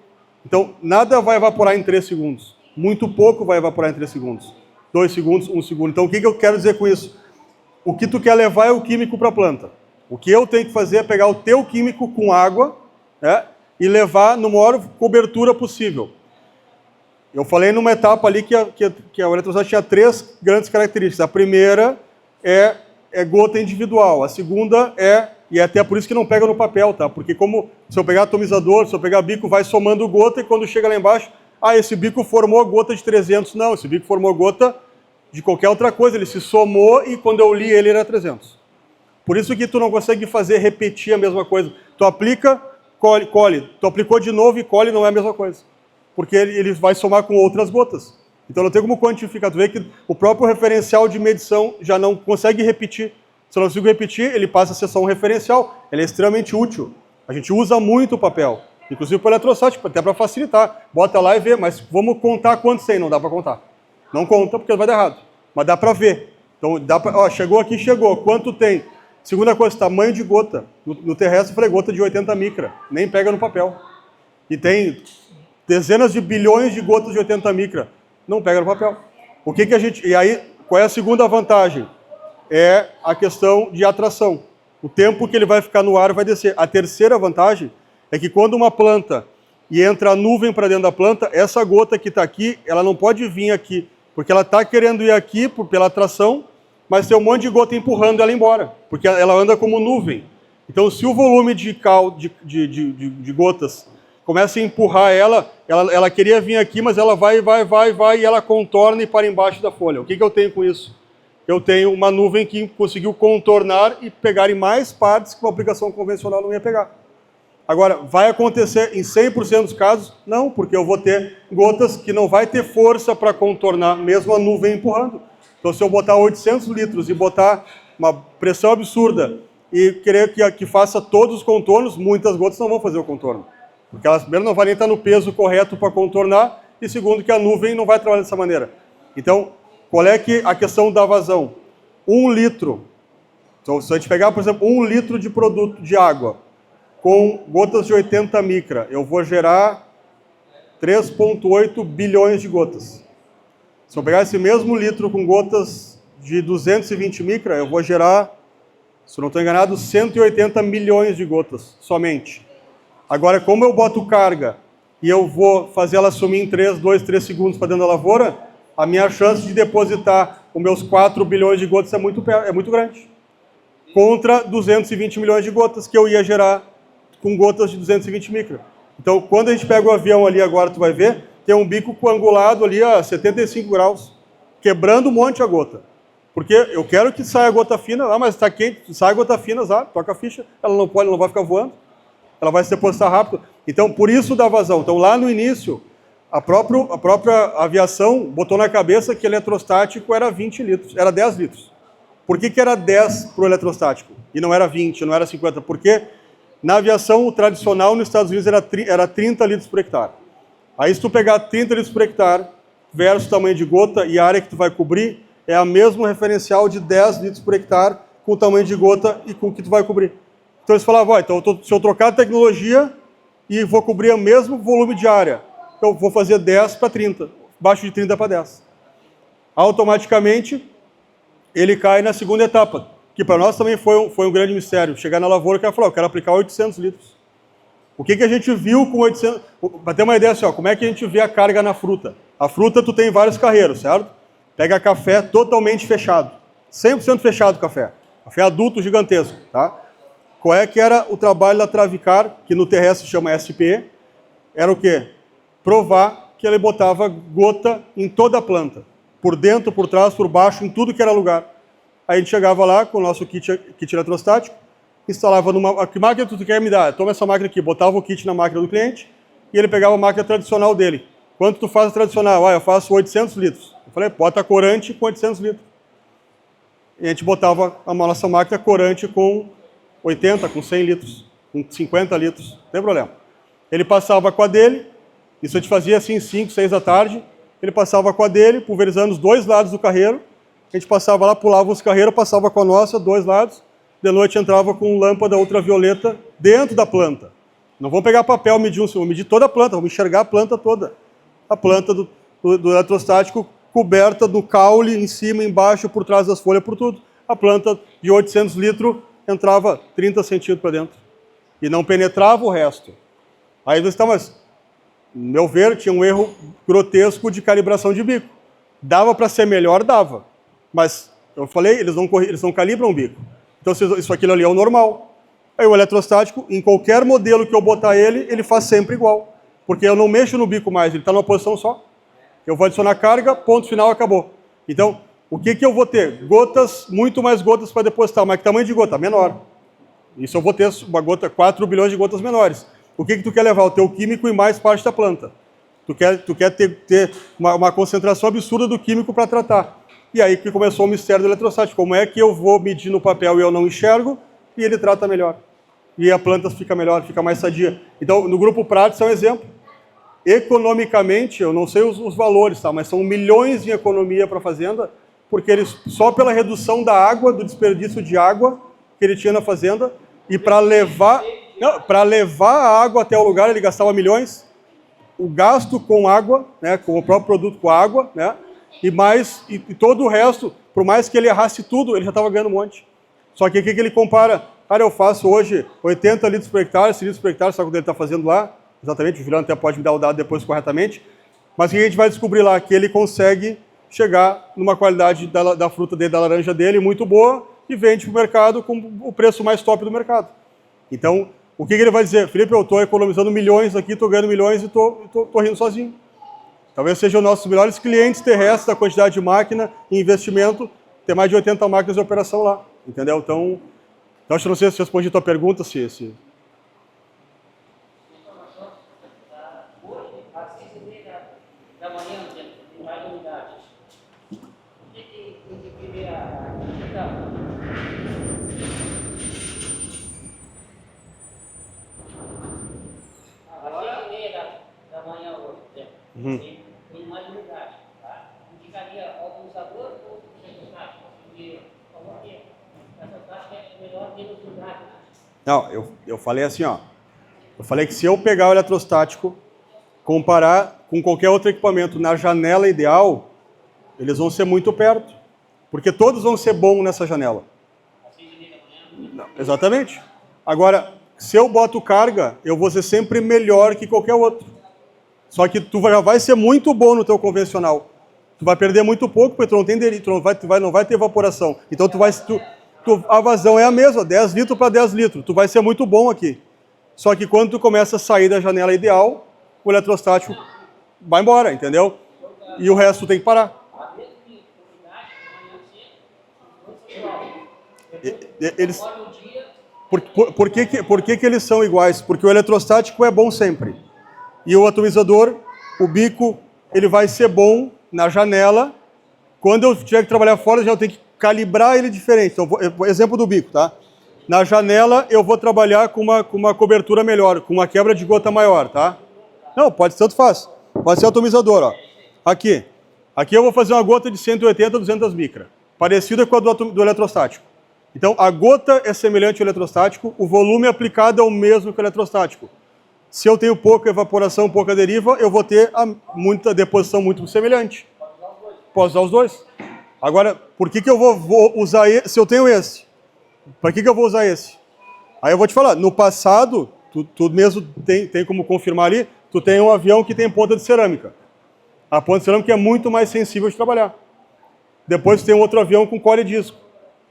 Então, nada vai evaporar em 3 segundos. Muito pouco vai evaporar em 3 segundos. 2 segundos, 1 segundo. Então, o que eu quero dizer com isso? O que tu quer levar é o químico para a planta. O que eu tenho que fazer é pegar o teu químico com água, né, e levar no maior cobertura possível. Eu falei numa etapa ali que a eletrostatica tinha 3 grandes características. A primeira é gota individual. A segunda e é até por isso que não pega no papel, tá? Porque se eu pegar atomizador, se eu pegar bico, vai somando gota e quando chega lá embaixo, esse bico formou gota de 300. Não, esse bico formou gota de qualquer outra coisa. Ele se somou e quando eu li ele era 300. Por isso que tu não consegue repetir a mesma coisa. Tu aplica, colhe. Tu aplicou de novo e colhe não é a mesma coisa. Porque ele vai somar com outras gotas. Então não tem como quantificar. Tu vê que o próprio referencial de medição já não consegue repetir. Se eu não consigo repetir, ele passa a ser só um referencial. Ele é extremamente útil. A gente usa muito o papel. Inclusive para o eletrostático, até para facilitar. Bota lá e vê, mas vamos contar quantos tem. Não dá para contar. Não conta porque vai dar errado. Mas dá para ver. Então, dá pra, ó, chegou aqui, chegou. Quanto tem? Segunda coisa, tamanho de gota. No terrestre, eu falei gota de 80 micra. Nem pega no papel. E tem dezenas de bilhões de gotas de 80 micra. Não pega no papel. O que a gente... E aí, qual é a segunda vantagem? É a questão de atração. O tempo que ele vai ficar no ar vai descer. A terceira vantagem é que quando uma planta e entra a nuvem para dentro da planta, essa gota que está aqui, ela não pode vir aqui, porque ela está querendo ir aqui pela atração, mas tem um monte de gota empurrando ela embora, porque ela anda como nuvem. Então, se o volume de gotas começa a empurrar ela queria vir aqui, mas ela vai, e ela contorna e para embaixo da folha. O que eu tenho com isso? Eu tenho uma nuvem que conseguiu contornar e pegar em mais partes que uma aplicação convencional não ia pegar. Agora, vai acontecer em 100% dos casos? Não, porque eu vou ter gotas que não vai ter força para contornar, mesmo a nuvem empurrando. Então, se eu botar 800 litros e botar uma pressão absurda e querer que faça todos os contornos, muitas gotas não vão fazer o contorno. Porque elas, primeiro, não vão nem estar no peso correto para contornar, e segundo, que a nuvem não vai trabalhar dessa maneira. Então, qual é que a questão da vazão? 1 litro. Então, se a gente pegar, por exemplo, 1 litro de produto de água, com gotas de 80 micra, eu vou gerar 3,8 bilhões de gotas. Se eu pegar esse mesmo litro com gotas de 220 micra, eu vou gerar, se eu não estou enganado, 180 milhões de gotas, somente. Agora, como eu boto carga e eu vou fazer ela sumir em 2, 3 segundos para dentro da lavoura, a minha chance de depositar os meus 4 bilhões de gotas é muito grande. Contra 220 milhões de gotas que eu ia gerar com gotas de 220 micra. Então, quando a gente pega o avião ali agora, tu vai ver, tem um bico coangulado ali a 75 graus, quebrando um monte a gota. Porque eu quero que saia a gota fina, mas está quente, sai a gota fina, toca a ficha, ela não pode, não vai ficar voando, ela vai se depositar rápido. Então, por isso dá vazão. Então, lá no início, a própria aviação botou na cabeça que eletrostático era 20 litros, era 10 litros. Por que era 10 para o eletrostático? E não era 20, não era 50? Porque na aviação, o tradicional nos Estados Unidos era 30 litros por hectare. Aí, se tu pegar 30 litros por hectare versus o tamanho de gota e a área que tu vai cobrir, é a mesma referencial de 10 litros por hectare com o tamanho de gota e com o que tu vai cobrir. Então, eles falavam, então, se eu trocar a tecnologia e vou cobrir o mesmo volume de área, eu vou fazer 10 para 30, baixo de 30 para 10. Automaticamente, ele cai na segunda etapa, que para nós também foi um grande mistério. Chegar na lavoura, o cara falou, eu quero aplicar 800 litros. O que a gente viu com 800... Para ter uma ideia, assim, como é que a gente vê a carga na fruta? A fruta, tu tem vários carreiros, certo? Pega café totalmente fechado. 100% fechado o café. Café adulto gigantesco, tá? Qual é que era o trabalho da Travicar, que no terrestre chama SPE? Era o quê? Provar que ele botava gota em toda a planta. Por dentro, por trás, por baixo, em tudo que era lugar. Aí a gente chegava lá com o nosso kit eletrostático, instalava numa... Que máquina tu quer me dar? Toma essa máquina aqui. Botava o kit na máquina do cliente e ele pegava a máquina tradicional dele. Quanto tu faz a tradicional? Eu faço 800 litros. Eu falei, bota a corante com 800 litros. E a gente botava a nossa máquina corante com 80, com 100 litros, com 50 litros. Não tem problema. Ele passava com a dele, isso a gente fazia assim 5, 6 da tarde, ele passava com a dele, pulverizando os 2 lados do carreiro, a gente passava lá, pulava os carreiros, passava com a nossa, 2 lados, de noite entrava com lâmpada ultravioleta dentro da planta. Não vamos pegar papel, vamos medir toda a planta, vamos enxergar a planta toda. A planta do eletrostático coberta do caule, em cima, embaixo, por trás das folhas, por tudo. A planta de 800 litros entrava 30 centímetros para dentro. E não penetrava o resto. Aí você está, mas, no meu ver, tinha um erro grotesco de calibração de bico. Dava para ser melhor? Dava. Mas, eu falei, eles não calibram o bico. Então, isso aquilo ali é o normal. Aí o eletrostático, em qualquer modelo que eu botar ele faz sempre igual. Porque eu não mexo no bico mais, ele está numa posição só. Eu vou adicionar carga, ponto final, acabou. Então, o que eu vou ter? Gotas, muito mais gotas para depositar. Mas que tamanho de gota? Menor. Isso eu vou ter uma gota, 4 bilhões de gotas menores. O que tu quer levar? O teu químico e mais parte da planta. Tu quer ter uma concentração absurda do químico para tratar. E aí que começou o mistério do eletrostático. Como é que eu vou medir no papel e eu não enxergo, e ele trata melhor. E a planta fica melhor, fica mais sadia. Então, no grupo Prates é um exemplo. Economicamente, eu não sei os valores, tá? Mas são milhões em economia para a fazenda, porque eles, só pela redução da água, do desperdício de água que ele tinha na fazenda, e para levar a água até o lugar, ele gastava milhões. O gasto com água, né, com o próprio produto com água, né, e todo o resto, por mais que ele errasse tudo, ele já estava ganhando um monte. Só que o que ele compara? Cara, eu faço hoje 80 litros por hectare, 100 litros por hectare, sabe o que ele está fazendo lá? Exatamente, o Juliano até pode me dar o dado depois corretamente. Mas o que a gente vai descobrir lá? Que ele consegue chegar numa qualidade da fruta dele, da laranja dele, muito boa, e vende para o mercado com o preço mais top do mercado. Então, o que ele vai dizer? Felipe, eu estou economizando milhões aqui, estou ganhando milhões e estou rindo sozinho. Talvez sejam nossos melhores clientes terrestres da quantidade de máquina e investimento, ter mais de 80 máquinas de operação lá. Entendeu? Então acho que não sei se respondi a tua pergunta, se... Hoje, às 6h30 da manhã, tem mais unidades. O que tem que ver às 6h30 da manhã hoje, tem mais unidades, tá? Indicaria algum usador ou eletrostático? Porque, como que essa tática é melhor menos unidades. Não, eu falei assim, ó. Eu falei que se eu pegar o eletrostático, comparar com qualquer outro equipamento na janela ideal, eles vão ser muito perto. Porque todos vão ser bons nessa janela. Não, exatamente. Agora, se eu boto carga, eu vou ser sempre melhor que qualquer outro. Só que tu já vai ser muito bom no teu convencional. Tu vai perder muito pouco, porque tu não tem delito, não vai ter evaporação. Então a vazão é a mesma, 10 litros para 10 litros. Tu vai ser muito bom aqui. Só que quando tu começa a sair da janela ideal, o eletrostático vai embora, entendeu? E o resto tem que parar. Eles... Por que eles são iguais? Porque o eletrostático é bom sempre. E o atomizador, o bico, ele vai ser bom na janela. Quando eu tiver que trabalhar fora, eu tenho que calibrar ele diferente. Então, exemplo do bico, tá? Na janela, eu vou trabalhar com uma cobertura melhor, com uma quebra de gota maior, tá? Não, pode ser tanto faz. Pode ser atomizador, ó. Aqui eu vou fazer uma gota de 180, 200 micra. Parecida com a do eletrostático. Então, a gota é semelhante ao eletrostático, o volume aplicado é o mesmo que o eletrostático. Se eu tenho pouca evaporação, pouca deriva, eu vou ter muita deposição muito semelhante. Posso usar os dois. Agora, por que eu vou usar esse? Se eu tenho esse, para que eu vou usar esse? Aí eu vou te falar, no passado, tu mesmo tem como confirmar ali, tu tem um avião que tem ponta de cerâmica. A ponta de cerâmica é muito mais sensível de trabalhar. Depois tu tem um outro avião com core disco.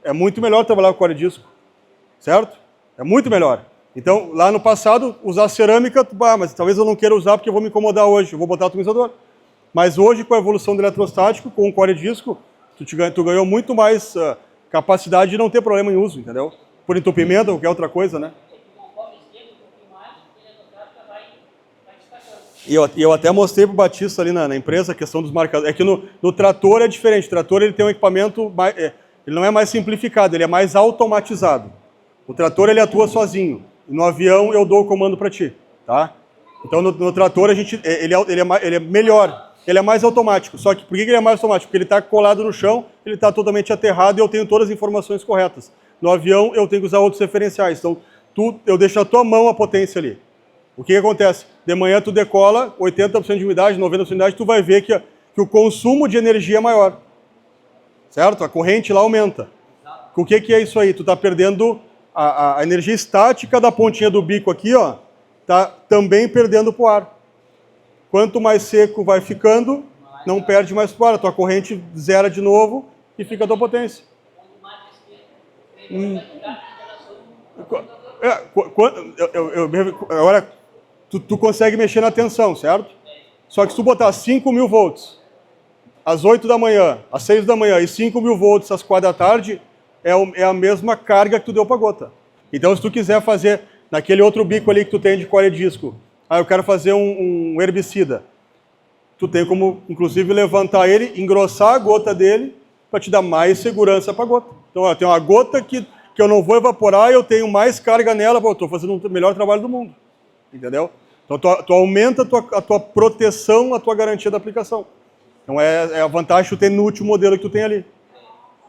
É muito melhor trabalhar com core disco. Certo? É muito melhor. Então, lá no passado, usar cerâmica, mas talvez eu não queira usar porque eu vou me incomodar hoje, eu vou botar atomizador. Mas hoje, com a evolução do eletrostático, com o core disco, tu ganhou muito mais capacidade de não ter problema em uso, entendeu? Por entupimento ou qualquer outra coisa, né? E eu até mostrei para o Batista ali na empresa a questão dos marcadores. É que no trator é diferente. O trator ele tem um equipamento, ele não é mais simplificado, ele é mais automatizado. O trator ele atua sozinho. No avião eu dou o comando para ti, tá? Então no trator ele é melhor, ele é mais automático. Só que por que ele é mais automático? Porque ele está colado no chão, ele está totalmente aterrado e eu tenho todas as informações corretas. No avião eu tenho que usar outros referenciais. Então eu deixo na tua mão a potência ali. O que acontece? De manhã tu decola, 80% de umidade, 90% de umidade, tu vai ver que o consumo de energia é maior. Certo? A corrente lá aumenta. O que é isso aí? Tu está perdendo a energia estática da pontinha do bico aqui, ó, tá também perdendo para o ar. Quanto mais seco vai ficando, não perde mais para o ar. A tua corrente zera de novo e fica a tua potência. Agora, tu consegue mexer na tensão, certo? Só que se tu botar 5.000 volts às 8 da manhã, às 6 da manhã e 5.000 volts às 4 da tarde, é a mesma carga que tu deu para a gota. Então, se tu quiser fazer... naquele outro bico ali que tu tem de colhe disco. Eu quero fazer um herbicida. Tu tem como, inclusive, levantar ele, engrossar a gota dele, para te dar mais segurança para a gota. Então, ó, tem uma gota que eu não vou evaporar e eu tenho mais carga nela, eu estou fazendo o melhor trabalho do mundo. Entendeu? Então, tu aumenta a tua proteção, a tua garantia da aplicação. Então, é a vantagem que tu tem no último modelo que tu tem ali.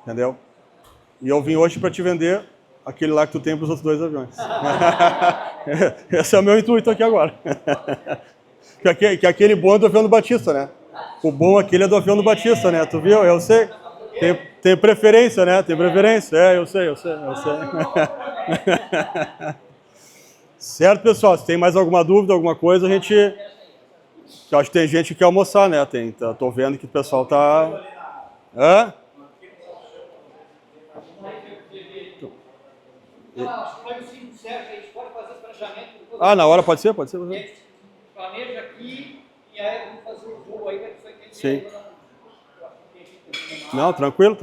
Entendeu? E eu vim hoje para te vender aquele lá que tu tem para os outros 2 aviões. Esse é o meu intuito aqui agora. Que aquele bom é do avião do Batista, né? O bom aquele é do avião do Batista, né? Tu viu? Eu sei. Tem preferência, né? Tem preferência. Eu sei. Certo, pessoal? Se tem mais alguma dúvida, alguma coisa, a gente... Eu acho que tem gente que quer almoçar, né? Tô vendo que o pessoal tá... Hã? Na hora pode ser? Planeja aqui e aí vamos fazer o voo aí, que sim. Não, tranquilo.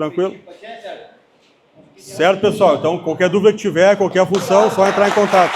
Certo, pessoal? Então, qualquer dúvida que tiver, qualquer função, é só entrar em contato.